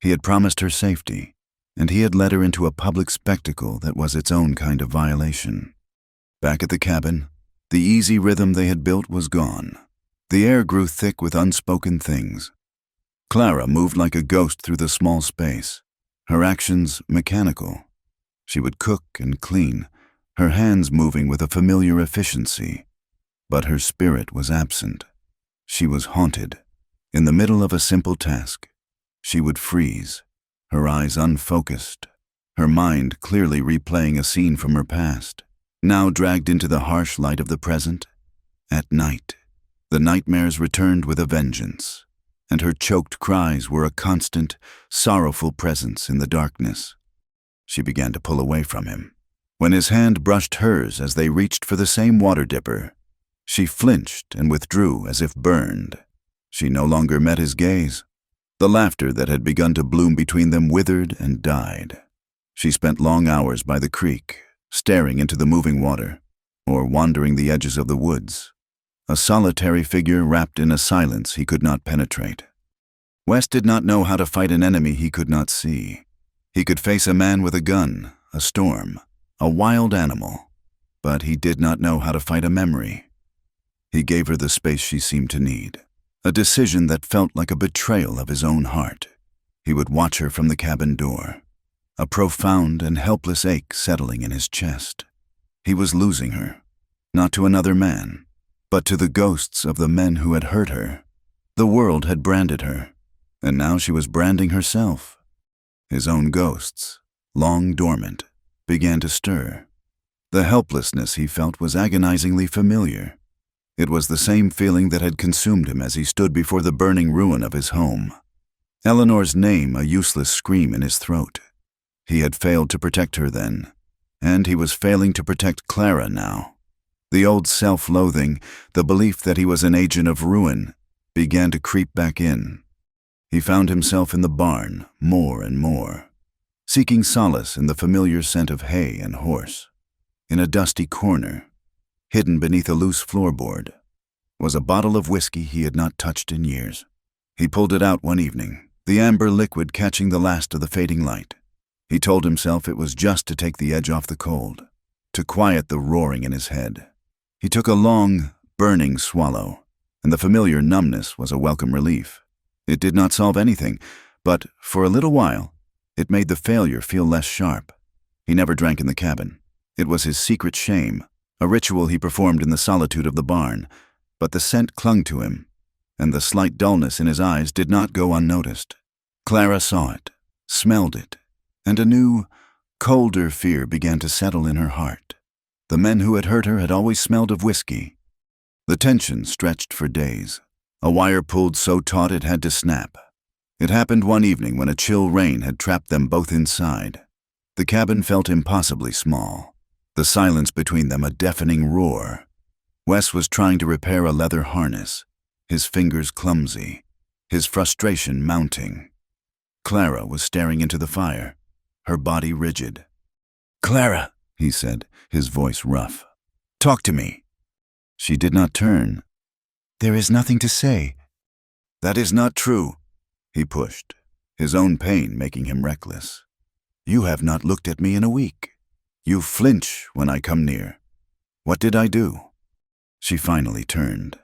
He had promised her safety, and he had led her into a public spectacle that was its own kind of violation. Back at the cabin, the easy rhythm they had built was gone. The air grew thick with unspoken things. Clara moved like a ghost through the small space, her actions mechanical. She would cook and clean, her hands moving with a familiar efficiency. But her spirit was absent. She was haunted. In the middle of a simple task, she would freeze, her eyes unfocused, her mind clearly replaying a scene from her past, now dragged into the harsh light of the present. At night, the nightmares returned with a vengeance, and her choked cries were a constant, sorrowful presence in the darkness. She began to pull away from him. When his hand brushed hers as they reached for the same water dipper, she flinched and withdrew as if burned. She no longer met his gaze. The laughter that had begun to bloom between them withered and died. She spent long hours by the creek, staring into the moving water, or wandering the edges of the woods, a solitary figure wrapped in a silence he could not penetrate. Wes did not know how to fight an enemy he could not see. He could face a man with a gun, a storm, a wild animal, but he did not know how to fight a memory. He gave her the space she seemed to need, a decision that felt like a betrayal of his own heart. He would watch her from the cabin door, a profound and helpless ache settling in his chest. He was losing her, not to another man, but to the ghosts of the men who had hurt her. The world had branded her, and now she was branding herself. His own ghosts, long dormant, began to stir. The helplessness he felt was agonizingly familiar. It was the same feeling that had consumed him as he stood before the burning ruin of his home. Eleanor's name a useless scream in his throat. He had failed to protect her then, and he was failing to protect Clara now. The old self-loathing, the belief that he was an agent of ruin, began to creep back in. He found himself in the barn more and more, seeking solace in the familiar scent of hay and horse. In a dusty corner, hidden beneath a loose floorboard, was a bottle of whiskey he had not touched in years. He pulled it out one evening, the amber liquid catching the last of the fading light. He told himself it was just to take the edge off the cold, to quiet the roaring in his head. He took a long, burning swallow, and the familiar numbness was a welcome relief. It did not solve anything, but for a little while, it made the failure feel less sharp. He never drank in the cabin. It was his secret shame, a ritual he performed in the solitude of the barn, but the scent clung to him, and the slight dullness in his eyes did not go unnoticed. Clara saw it, smelled it, and a new, colder fear began to settle in her heart. The men who had hurt her had always smelled of whiskey. The tension stretched for days. A wire pulled so taut it had to snap. It happened one evening when a chill rain had trapped them both inside. The cabin felt impossibly small, the silence between them a deafening roar. Wes was trying to repair a leather harness, his fingers clumsy, his frustration mounting. Clara was staring into the fire, her body rigid. "Clara," he said, his voice rough. "Talk to me." She did not turn. "There is nothing to say." "That is not true," he pushed, his own pain making him reckless. "You have not looked at me in a week. You flinch when I come near. What did I do?" She finally turned,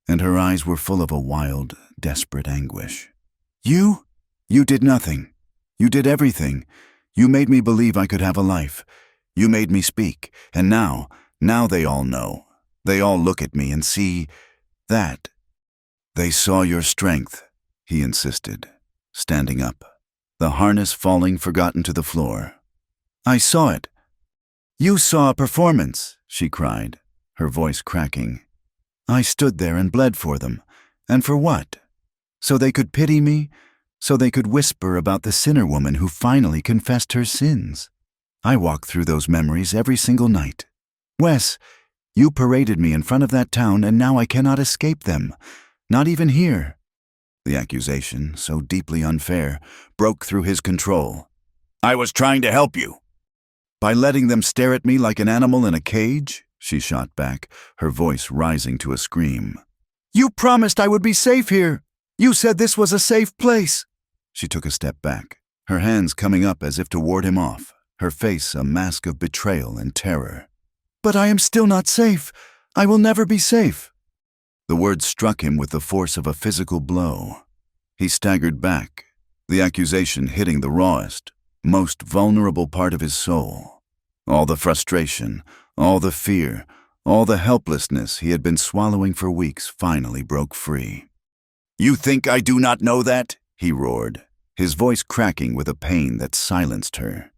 and her eyes were full of a wild, desperate anguish. "You? You did nothing. You did everything. You made me believe I could have a life. You made me speak, and now they all know. They all look at me and see that." They saw your strength, he insisted, standing up, the harness falling forgotten to the floor. I saw it. You saw a performance, she cried, her voice cracking. I stood there and bled for them. And for what? So they could pity me? So they could whisper about the sinner woman who finally confessed her sins? I walk through those memories every single night. Wes, you paraded me in front of that town and now I cannot escape them. Not even here. The accusation, so deeply unfair, broke through his control. I was trying to help you. By letting them stare at me like an animal in a cage? She shot back, her voice rising to a scream. You promised I would be safe here. You said this was a safe place. She took a step back, her hands coming up as if to ward him off, her face a mask of betrayal and terror. But I am still not safe. I will never be safe. The words struck him with the force of a physical blow. He staggered back, the accusation hitting the rawest, most vulnerable part of his soul. All the frustration, all the fear, all the helplessness he had been swallowing for weeks finally broke free. You think I do not know that? He roared, his voice cracking with a pain that silenced her.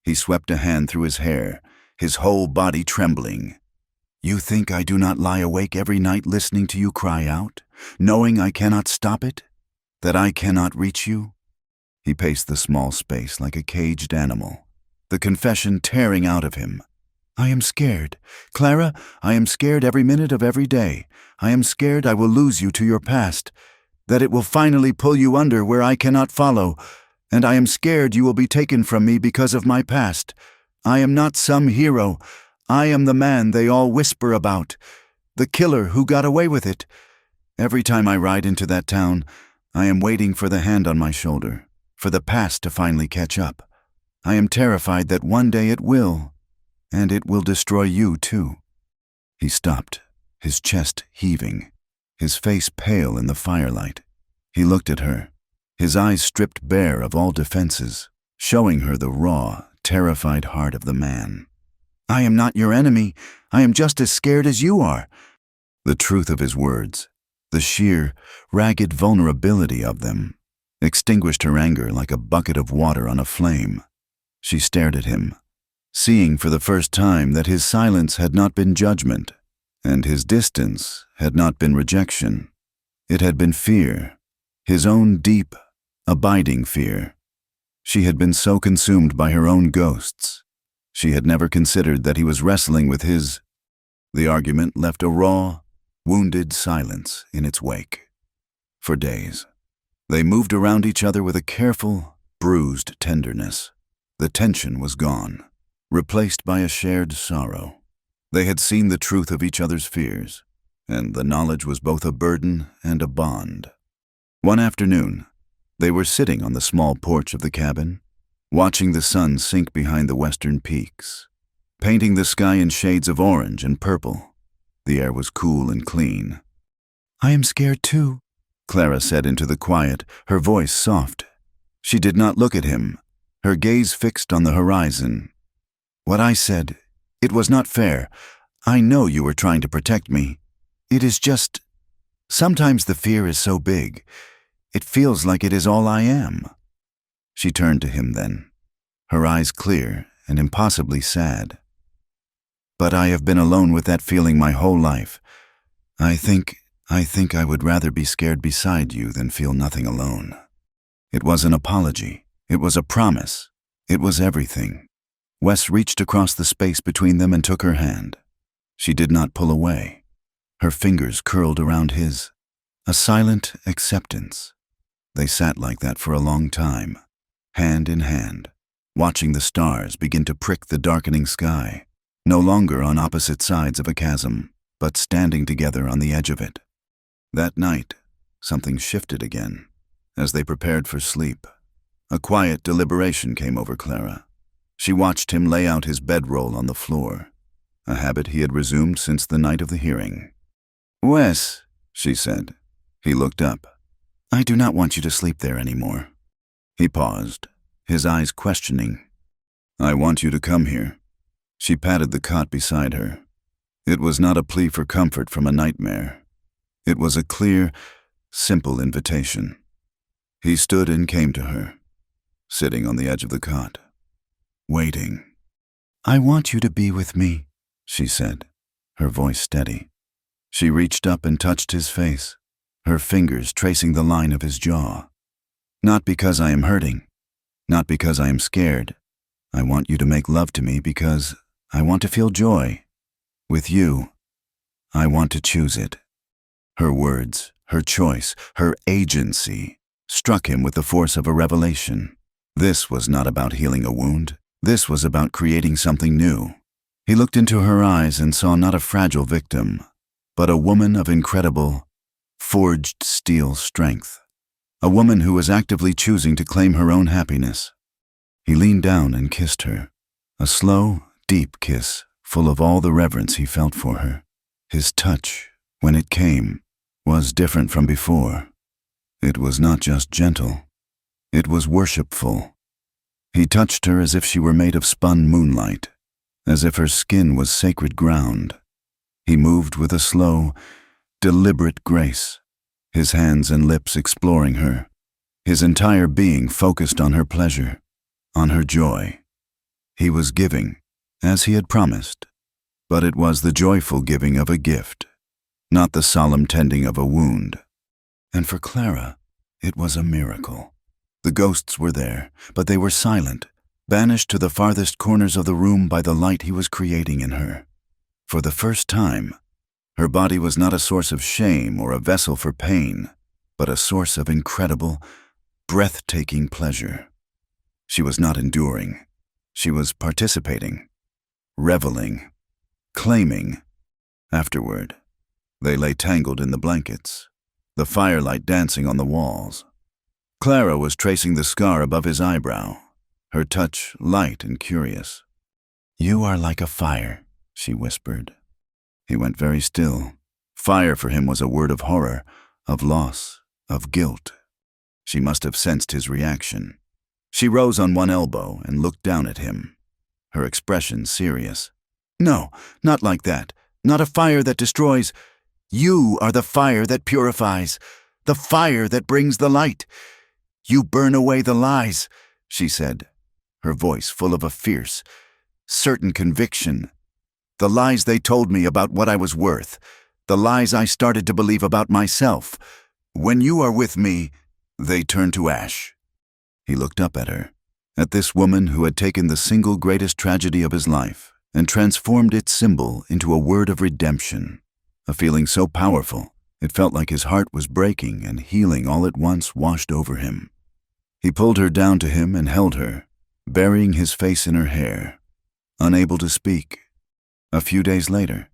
He swept a hand through his hair, his whole body trembling. You think I do not lie awake every night listening to you cry out, knowing I cannot stop it? That I cannot reach you? He paced the small space like a caged animal, the confession tearing out of him. I am scared. Clara, I am scared every minute of every day. I am scared I will lose you to your past, that it will finally pull you under where I cannot follow, and I am scared you will be taken from me because of my past. I am not some hero. I am the man they all whisper about, the killer who got away with it. Every time I ride into that town, I am waiting for the hand on my shoulder, for the past to finally catch up. I am terrified that one day it will, and it will destroy you too. He stopped, his chest heaving, his face pale in the firelight. He looked at her, his eyes stripped bare of all defenses, showing her the raw, terrified heart of the man. I am not your enemy. I am just as scared as you are. The truth of his words, the sheer, ragged vulnerability of them, extinguished her anger like a bucket of water on a flame. She stared at him, seeing for the first time that his silence had not been judgment, and his distance had not been rejection. It had been fear, his own deep, abiding fear. She had been so consumed by her own ghosts. She had never considered that he was wrestling with his. The argument left a raw, wounded silence in its wake. For days, they moved around each other with a careful, bruised tenderness. The tension was gone, replaced by a shared sorrow. They had seen the truth of each other's fears, and the knowledge was both a burden and a bond. One afternoon, they were sitting on the small porch of the cabin, watching the sun sink behind the western peaks, painting the sky in shades of orange and purple. The air was cool and clean. I am scared too, Clara said into the quiet, her voice soft. She did not look at him, her gaze fixed on the horizon. What I said, it was not fair. I know you were trying to protect me. It is just, sometimes the fear is so big, it feels like it is all I am. She turned to him then, her eyes clear and impossibly sad. But I have been alone with that feeling my whole life. I think I would rather be scared beside you than feel nothing alone. It was an apology. It was a promise. It was everything. Wes reached across the space between them and took her hand. She did not pull away. Her fingers curled around his. A silent acceptance. They sat like that for a long time, hand in hand, watching the stars begin to prick the darkening sky, no longer on opposite sides of a chasm, but standing together on the edge of it. That night, something shifted again, as they prepared for sleep. A quiet deliberation came over Clara. She watched him lay out his bedroll on the floor, a habit he had resumed since the night of the hearing. Wes, she said. He looked up. I do not want you to sleep there anymore. He paused, his eyes questioning. I want you to come here. She patted the cot beside her. It was not a plea for comfort from a nightmare. It was a clear, simple invitation. He stood and came to her, sitting on the edge of the cot, waiting. "I want you to be with me," she said, her voice steady. She reached up and touched his face, her fingers tracing the line of his jaw. "Not because I am hurting, not because I am scared. I want you to make love to me because I want to feel joy. With you, I want to choose it." Her words, her choice, her agency struck him with the force of a revelation. This was not about healing a wound. This was about creating something new. He looked into her eyes and saw not a fragile victim, but a woman of incredible, forged steel strength. A woman who was actively choosing to claim her own happiness. He leaned down and kissed her, a slow, deep kiss full of all the reverence he felt for her. His touch, when it came, was different from before. It was not just gentle. It was worshipful. He touched her as if she were made of spun moonlight, as if her skin was sacred ground. He moved with a slow, deliberate grace, his hands and lips exploring her, his entire being focused on her pleasure, on her joy. He was giving, as he had promised, but it was the joyful giving of a gift, not the solemn tending of a wound. And for Clara, it was a miracle. The ghosts were there, but they were silent, banished to the farthest corners of the room by the light he was creating in her. For the first time, her body was not a source of shame or a vessel for pain, but a source of incredible, breathtaking pleasure. She was not enduring. She was participating, reveling, claiming. Afterward, they lay tangled in the blankets, the firelight dancing on the walls. Clara was tracing the scar above his eyebrow, her touch light and curious. "You are like a fire," she whispered. He went very still. Fire for him was a word of horror, of loss, of guilt. She must have sensed his reaction. She rose on one elbow and looked down at him, her expression serious. "No, not like that. Not a fire that destroys. You are the fire that purifies, the fire that brings the light. You burn away the lies," she said, her voice full of a fierce, certain conviction. "The lies they told me about what I was worth, the lies I started to believe about myself. When you are with me, they turn to ash." He looked up at her, at this woman who had taken the single greatest tragedy of his life and transformed its symbol into a word of redemption, a feeling so powerful it felt like his heart was breaking and healing all at once washed over him. He pulled her down to him and held her, burying his face in her hair, unable to speak. A few days later,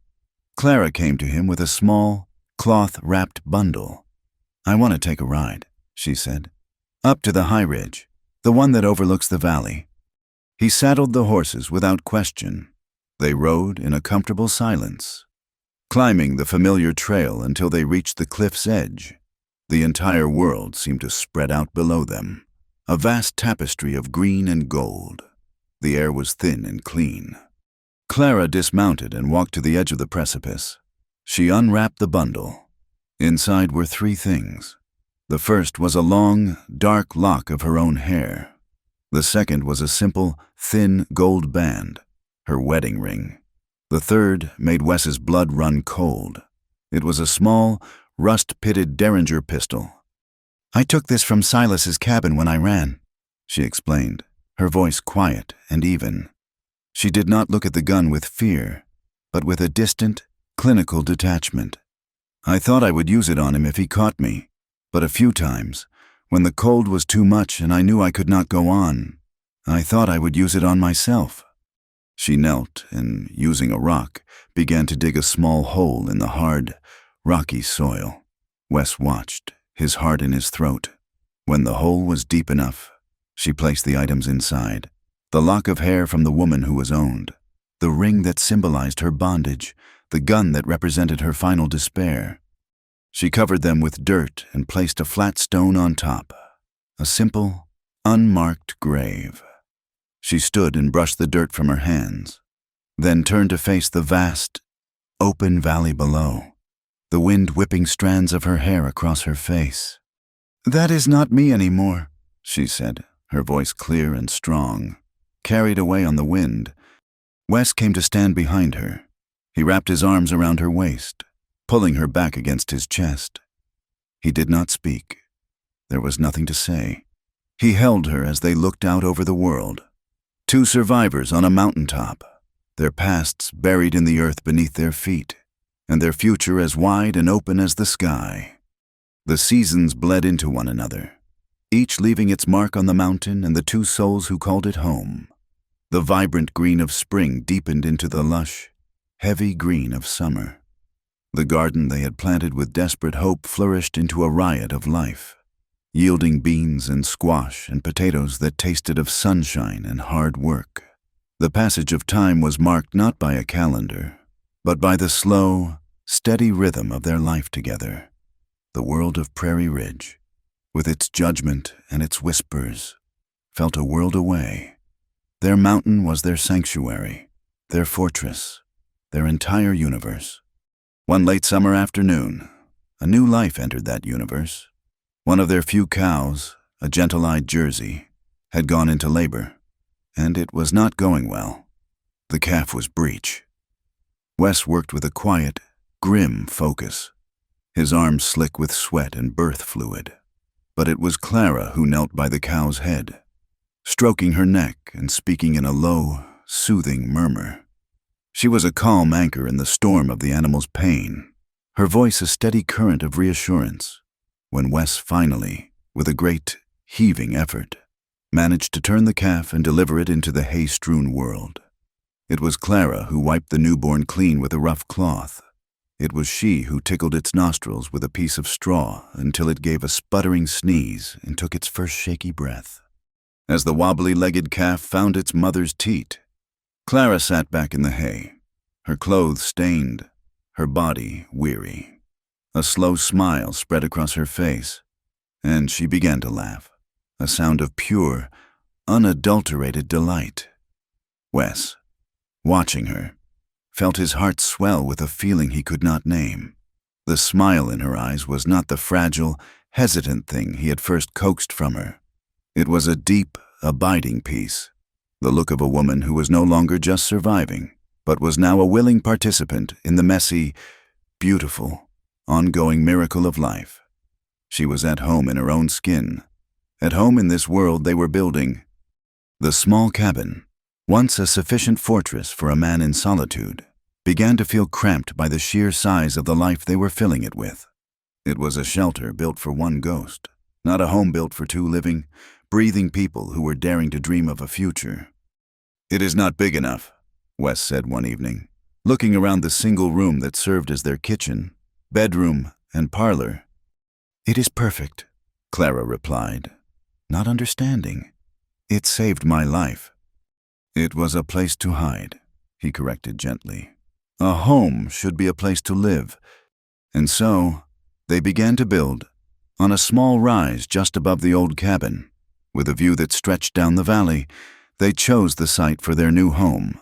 Clara came to him with a small, cloth-wrapped bundle. "I want to take a ride," she said. "Up to the high ridge, the one that overlooks the valley." He saddled the horses without question. They rode in a comfortable silence, climbing the familiar trail until they reached the cliff's edge. The entire world seemed to spread out below them, a vast tapestry of green and gold. The air was thin and clean. Clara dismounted and walked to the edge of the precipice. She unwrapped the bundle. Inside were 3 things. The first was a long, dark lock of her own hair. The second was a simple, thin gold band, her wedding ring. The third made Wes's blood run cold. It was a small, rust-pitted Derringer pistol. "I took this from Silas's cabin when I ran," she explained, her voice quiet and even. She did not look at the gun with fear, but with a distant, clinical detachment. "I thought I would use it on him if he caught me, but a few times, when the cold was too much and I knew I could not go on, I thought I would use it on myself." She knelt and, using a rock, began to dig a small hole in the hard, rocky soil. Wes watched, his heart in his throat. When the hole was deep enough, she placed the items inside. The lock of hair from the woman who was owned, the ring that symbolized her bondage, the gun that represented her final despair. She covered them with dirt and placed a flat stone on top, a simple, unmarked grave. She stood and brushed the dirt from her hands, then turned to face the vast, open valley below. the wind whipping strands of her hair across her face. "That is not me anymore," she said, her voice clear and strong. Carried away on the wind, Wes came to stand behind her. He wrapped his arms around her waist, pulling her back against his chest. He did not speak. There was nothing to say. He held her as they looked out over the world. Two survivors on a mountaintop, their pasts buried in the earth beneath their feet, and their future as wide and open as the sky. The seasons bled into one another, each leaving its mark on the mountain and the two souls who called it home. The vibrant green of spring deepened into the lush, heavy green of summer. The garden they had planted with desperate hope flourished into a riot of life, yielding beans and squash and potatoes that tasted of sunshine and hard work. The passage of time was marked not by a calendar, but by the slow, steady rhythm of their life together. The world of Prairie Ridge, with its judgment and its whispers, felt a world away. Their mountain was their sanctuary, their fortress, their entire universe. One late summer afternoon, a new life entered that universe. One of their few cows, a gentle-eyed Jersey, had gone into labor, and it was not going well. The calf was breech. Wes worked with a quiet, grim focus, his arms slick with sweat and birth fluid. But it was Clara who knelt by the cow's head, stroking her neck and speaking in a low, soothing murmur. She was a calm anchor in the storm of the animal's pain, her voice a steady current of reassurance, when Wes finally, with a great, heaving effort, managed to turn the calf and deliver it into the hay-strewn world. It was Clara who wiped the newborn clean with a rough cloth. It was she who tickled its nostrils with a piece of straw until it gave a sputtering sneeze and took its first shaky breath. As the wobbly-legged calf found its mother's teat, Clara sat back in the hay, her clothes stained, her body weary. A slow smile spread across her face, and she began to laugh, a sound of pure, unadulterated delight. Wes, watching her, felt his heart swell with a feeling he could not name. The smile in her eyes was not the fragile, hesitant thing he had first coaxed from her. It was a deep, abiding peace, the look of a woman who was no longer just surviving, but was now a willing participant in the messy, beautiful, ongoing miracle of life. She was at home in her own skin, at home in this world they were building. The small cabin, once a sufficient fortress for a man in solitude, began to feel cramped by the sheer size of the life they were filling it with. It was a shelter built for one ghost, not a home built for two living, breathing people who were daring to dream of a future. "It is not big enough," Wes said one evening, looking around the single room that served as their kitchen, bedroom, and parlor. "It is perfect," Clara replied, not understanding. "It saved my life." "It was a place to hide," he corrected gently. "A home should be a place to live." And so, they began to build, on a small rise just above the old cabin. With a view that stretched down the valley, they chose the site for their new home.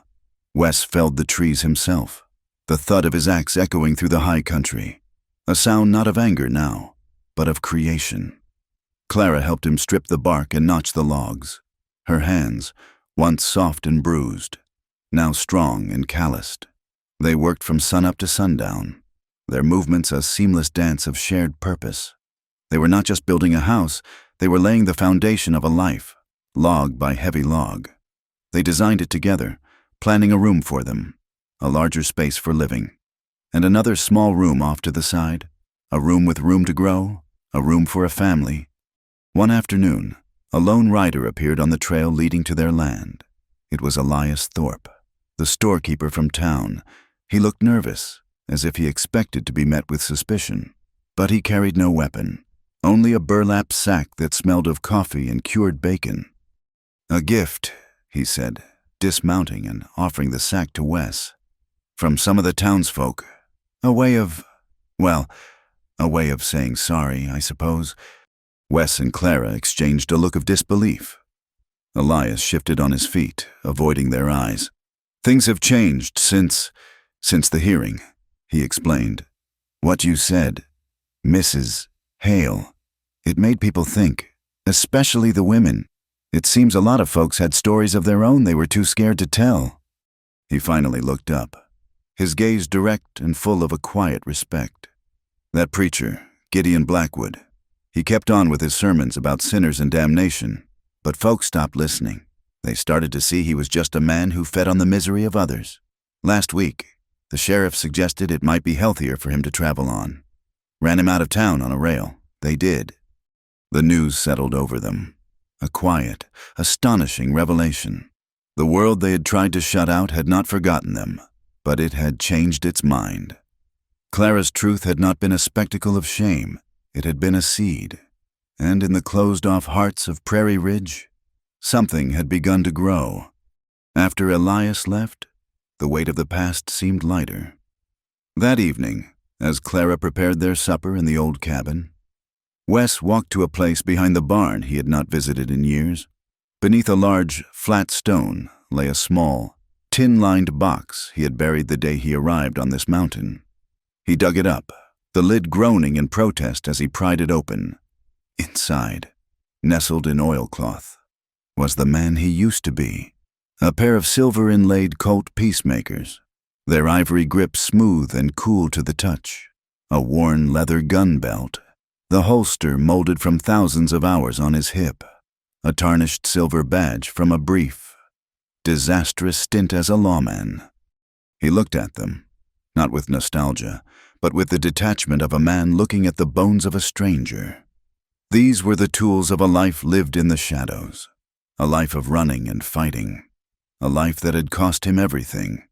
Wes felled the trees himself, the thud of his axe echoing through the high country, a sound not of anger now, but of creation. Clara helped him strip the bark and notch the logs. Her hands, once soft and bruised, now strong and calloused. They worked from sunup to sundown, their movements a seamless dance of shared purpose. They were not just building a house, they were laying the foundation of a life, log by heavy log. They designed it together, planning a room for them, a larger space for living, and another small room off to the side, a room with room to grow, a room for a family. One afternoon, a lone rider appeared on the trail leading to their land. It was Elias Thorpe, the storekeeper from town. He looked nervous, as if he expected to be met with suspicion. But he carried no weapon, only a burlap sack that smelled of coffee and cured bacon. "A gift," he said, dismounting and offering the sack to Wes. "From some of the townsfolk. A way of saying sorry, I suppose." Wes and Clara exchanged a look of disbelief. Elias shifted on his feet, avoiding their eyes. "Things have changed since the hearing," he explained. What you said, Mrs. Hale, it made people think, especially the women. It seems a lot of folks had stories of their own they were too scared to tell. He finally looked up, his gaze direct and full of a quiet respect. That preacher, Gideon Blackwood, he kept on with his sermons about sinners and damnation, but folks stopped listening. They started to see he was just a man who fed on the misery of others. Last week, the sheriff suggested it might be healthier for him to travel on. Ran him out of town on a rail. They did. The news settled over them. A quiet, astonishing revelation. The world they had tried to shut out had not forgotten them, but it had changed its mind. Clara's truth had not been a spectacle of shame. It had been a seed. And in the closed-off hearts of Prairie Ridge, something had begun to grow. After Elias left, the weight of the past seemed lighter. That evening, as Clara prepared their supper in the old cabin, Wes walked to a place behind the barn he had not visited in years. Beneath a large, flat stone lay a small, tin-lined box he had buried the day he arrived on this mountain. He dug it up, the lid groaning in protest as he pried it open. Inside, nestled in oilcloth, was the man he used to be. A pair of silver-inlaid Colt Peacemakers, their ivory grip smooth and cool to the touch. A worn leather gun belt, the holster molded from thousands of hours on his hip. A tarnished silver badge from a brief, disastrous stint as a lawman. He looked at them, not with nostalgia, but with the detachment of a man looking at the bones of a stranger. These were the tools of a life lived in the shadows, a life of running and fighting, a life that had cost him everything.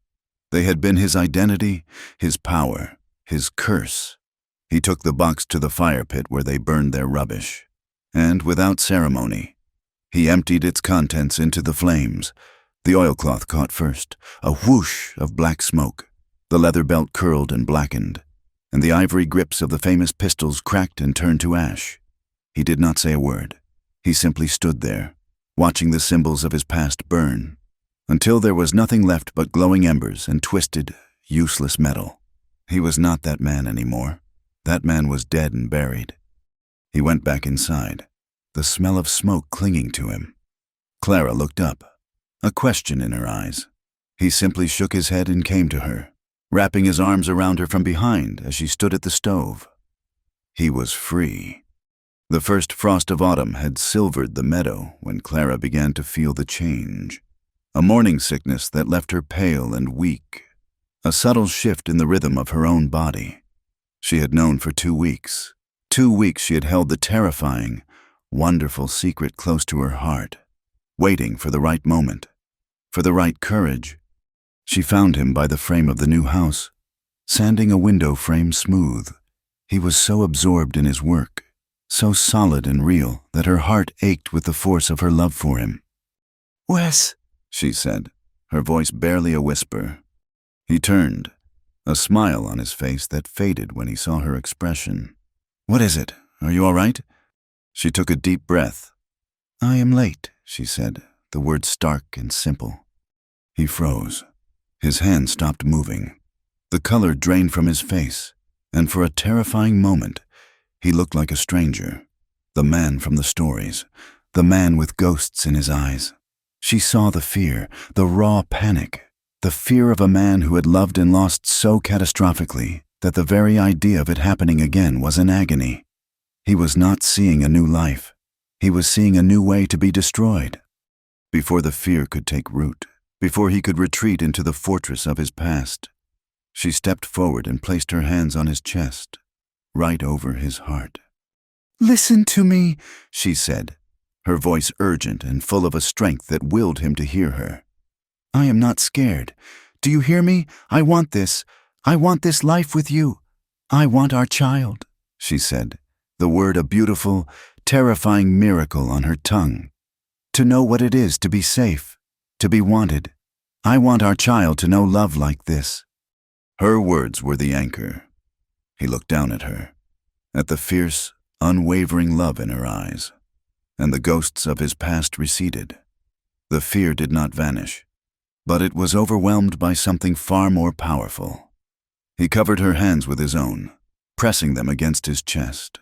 They had been his identity, his power, his curse. He took the box to the fire pit where they burned their rubbish, and without ceremony, he emptied its contents into the flames. The oilcloth caught first, a whoosh of black smoke. The leather belt curled and blackened, and the ivory grips of the famous pistols cracked and turned to ash. He did not say a word. He simply stood there, watching the symbols of his past burn, until there was nothing left but glowing embers and twisted, useless metal. He was not that man anymore. That man was dead and buried. He went back inside, the smell of smoke clinging to him. Clara looked up, a question in her eyes. He simply shook his head and came to her, wrapping his arms around her from behind as she stood at the stove. He was free. The first frost of autumn had silvered the meadow when Clara began to feel the change. A morning sickness that left her pale and weak, a subtle shift in the rhythm of her own body. She had known for 2 weeks. 2 weeks she had held the terrifying, wonderful secret close to her heart, waiting for the right moment, for the right courage. She found him by the frame of the new house, sanding a window frame smooth. He was so absorbed in his work, so solid and real, that her heart ached with the force of her love for him. "Wes," she said, her voice barely a whisper. He turned, a smile on his face that faded when he saw her expression. "What is it? Are you all right?" She took a deep breath. "I am late," she said, the words stark and simple. He froze. His hand stopped moving. The color drained from his face, and for a terrifying moment, he looked like a stranger. The man from the stories, the man with ghosts in his eyes. She saw the fear, the raw panic, the fear of a man who had loved and lost so catastrophically that the very idea of it happening again was an agony. He was not seeing a new life. He was seeing a new way to be destroyed. Before the fear could take root, before he could retreat into the fortress of his past, she stepped forward and placed her hands on his chest, right over his heart. "Listen to me," she said, her voice urgent and full of a strength that willed him to hear her. "I am not scared. Do you hear me? I want this. I want this life with you. I want our child," she said, the word a beautiful, terrifying miracle on her tongue. "To know what it is to be safe, to be wanted. I want our child to know love like this." Her words were the anchor. He looked down at her, at the fierce, unwavering love in her eyes, and the ghosts of his past receded. The fear did not vanish, but it was overwhelmed by something far more powerful. He covered her hands with his own, pressing them against his chest.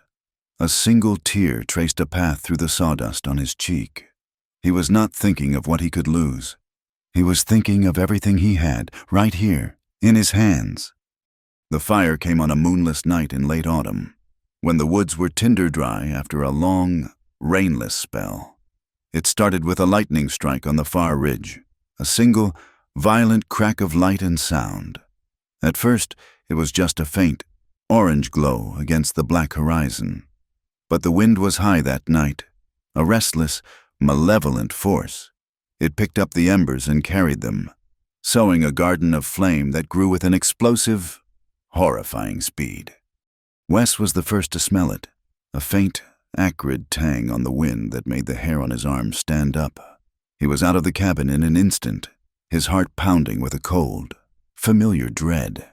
A single tear traced a path through the sawdust on his cheek. He was not thinking of what he could lose. He was thinking of everything he had, right here, in his hands. The fire came on a moonless night in late autumn, when the woods were tinder dry after a long, rainless spell. It started with a lightning strike on the far ridge, a single, violent crack of light and sound. At first, it was just a faint, orange glow against the black horizon. But the wind was high that night, a restless, malevolent force. It picked up the embers and carried them, sowing a garden of flame that grew with an explosive, horrifying speed. Wes was the first to smell it, a faint, acrid tang on the wind that made the hair on his arms stand up. He was out of the cabin in an instant, his heart pounding with a cold, familiar dread.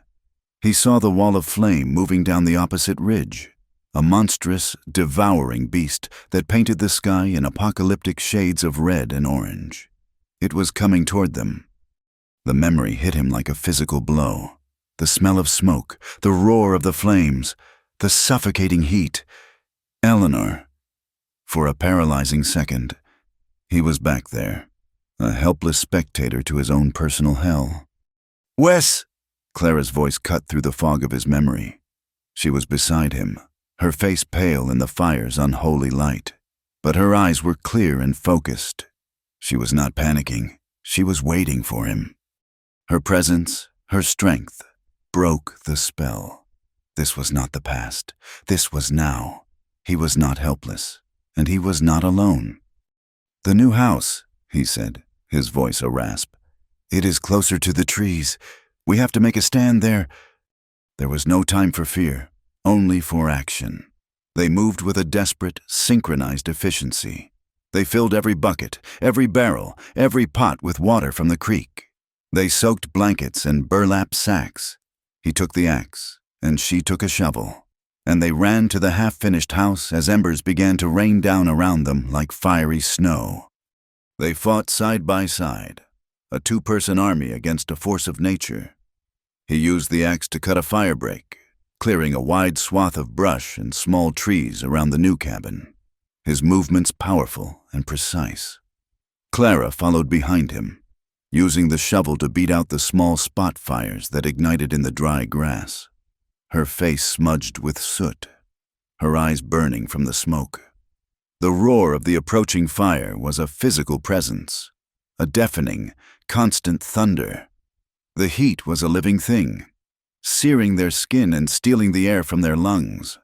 He saw the wall of flame moving down the opposite ridge, a monstrous, devouring beast that painted the sky in apocalyptic shades of red and orange. It was coming toward them. The memory hit him like a physical blow. The smell of smoke, the roar of the flames, the suffocating heat. Eleanor. For a paralyzing second, he was back there, a helpless spectator to his own personal hell. "Wes!" Clara's voice cut through the fog of his memory. She was beside him, her face pale in the fire's unholy light, but her eyes were clear and focused. She was not panicking. She was waiting for him. Her presence, her strength, broke the spell. This was not the past. This was now. He was not helpless, and he was not alone. "The new house," he said, his voice a rasp. "It is closer to the trees. We have to make a stand there." There was no time for fear, only for action. They moved with a desperate, synchronized efficiency. They filled every bucket, every barrel, every pot with water from the creek. They soaked blankets and burlap sacks. He took the axe, and she took a shovel, and they ran to the half-finished house as embers began to rain down around them like fiery snow. They fought side by side, a two-person army against a force of nature. He used the axe to cut a fire break, clearing a wide swath of brush and small trees around the new cabin, his movements powerful and precise. Clara followed behind him, using the shovel to beat out the small spot fires that ignited in the dry grass, her face smudged with soot, her eyes burning from the smoke. The roar of the approaching fire was a physical presence, a deafening, constant thunder. The heat was a living thing, searing their skin and stealing the air from their lungs.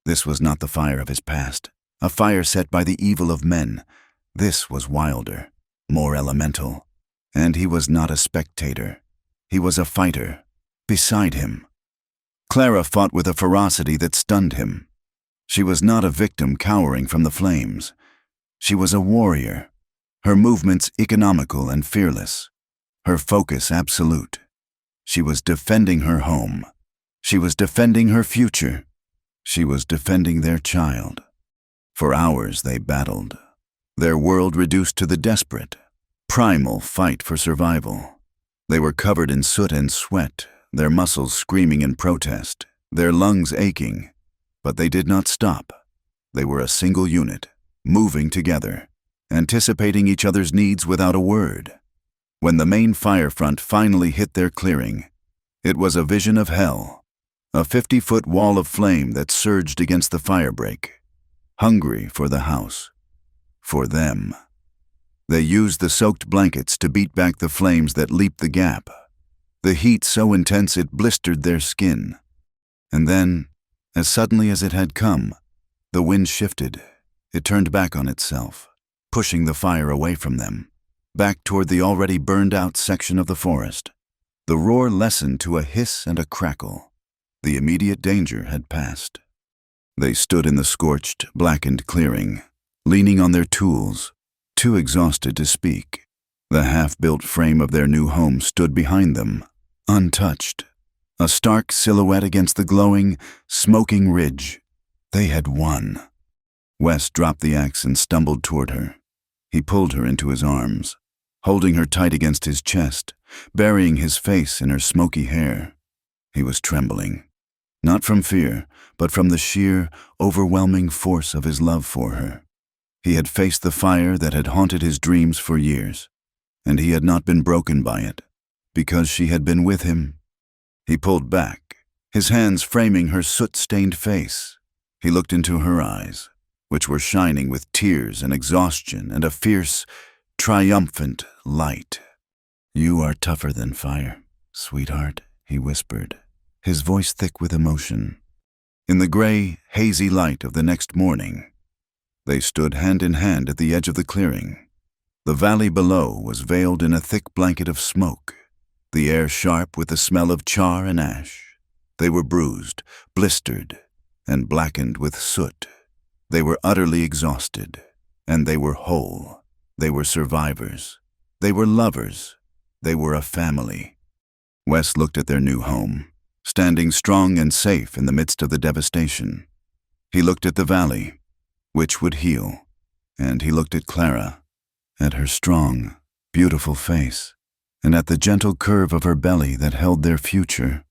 This was not the fire of his past, a fire set by the evil of men. This was wilder, more elemental. And he was not a spectator. He was a fighter, beside him. Clara fought with a ferocity that stunned him. She was not a victim cowering from the flames. She was a warrior, her movements economical and fearless, her focus absolute. She was defending her home. She was defending her future. She was defending their child. For hours they battled, their world reduced to the desperate, primal fight for survival. They were covered in soot and sweat, their muscles screaming in protest, their lungs aching. But they did not stop. They were a single unit, moving together, anticipating each other's needs without a word. When the main fire front finally hit their clearing, it was a vision of hell, a 50-foot wall of flame that surged against the firebreak, hungry for the house, for them. They used the soaked blankets to beat back the flames that leaped the gap, the heat so intense it blistered their skin. And then, as suddenly as it had come, the wind shifted. It turned back on itself, pushing the fire away from them, back toward the already burned-out section of the forest. The roar lessened to a hiss and a crackle. The immediate danger had passed. They stood in the scorched, blackened clearing, leaning on their tools, too exhausted to speak. The half-built frame of their new home stood behind them, untouched, a stark silhouette against the glowing, smoking ridge. They had won. Wes dropped the axe and stumbled toward her. He pulled her into his arms, holding her tight against his chest, burying his face in her smoky hair. He was trembling. Not from fear, but from the sheer, overwhelming force of his love for her. He had faced the fire that had haunted his dreams for years, and he had not been broken by it, because she had been with him. He pulled back, his hands framing her soot-stained face. He looked into her eyes, which were shining with tears and exhaustion and a fierce, triumphant light. "You are tougher than fire, sweetheart," he whispered, his voice thick with emotion. In the gray, hazy light of the next morning, they stood hand in hand at the edge of the clearing. The valley below was veiled in a thick blanket of smoke, the air sharp with the smell of char and ash. They were bruised, blistered, and blackened with soot. They were utterly exhausted, and they were whole. They were survivors. They were lovers. They were a family. Wes looked at their new home, standing strong and safe in the midst of the devastation. He looked at the valley, which would heal, and he looked at Clara, at her strong, beautiful face, and at the gentle curve of her belly that held their future.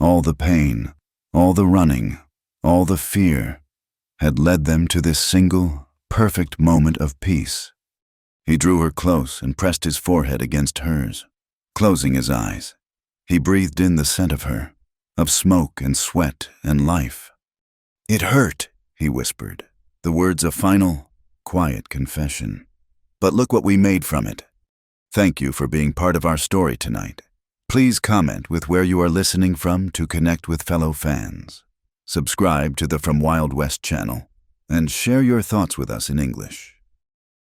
All the pain, all the running, all the fear had led them to this single, perfect moment of peace. He drew her close and pressed his forehead against hers. Closing his eyes, he breathed in the scent of her, of smoke and sweat and life. "It hurt," he whispered, the words a final, quiet confession. "But look what we made from it." Thank you for being part of our story tonight. Please comment with where you are listening from to connect with fellow fans. Subscribe to the From Wild West channel, and share your thoughts with us in English.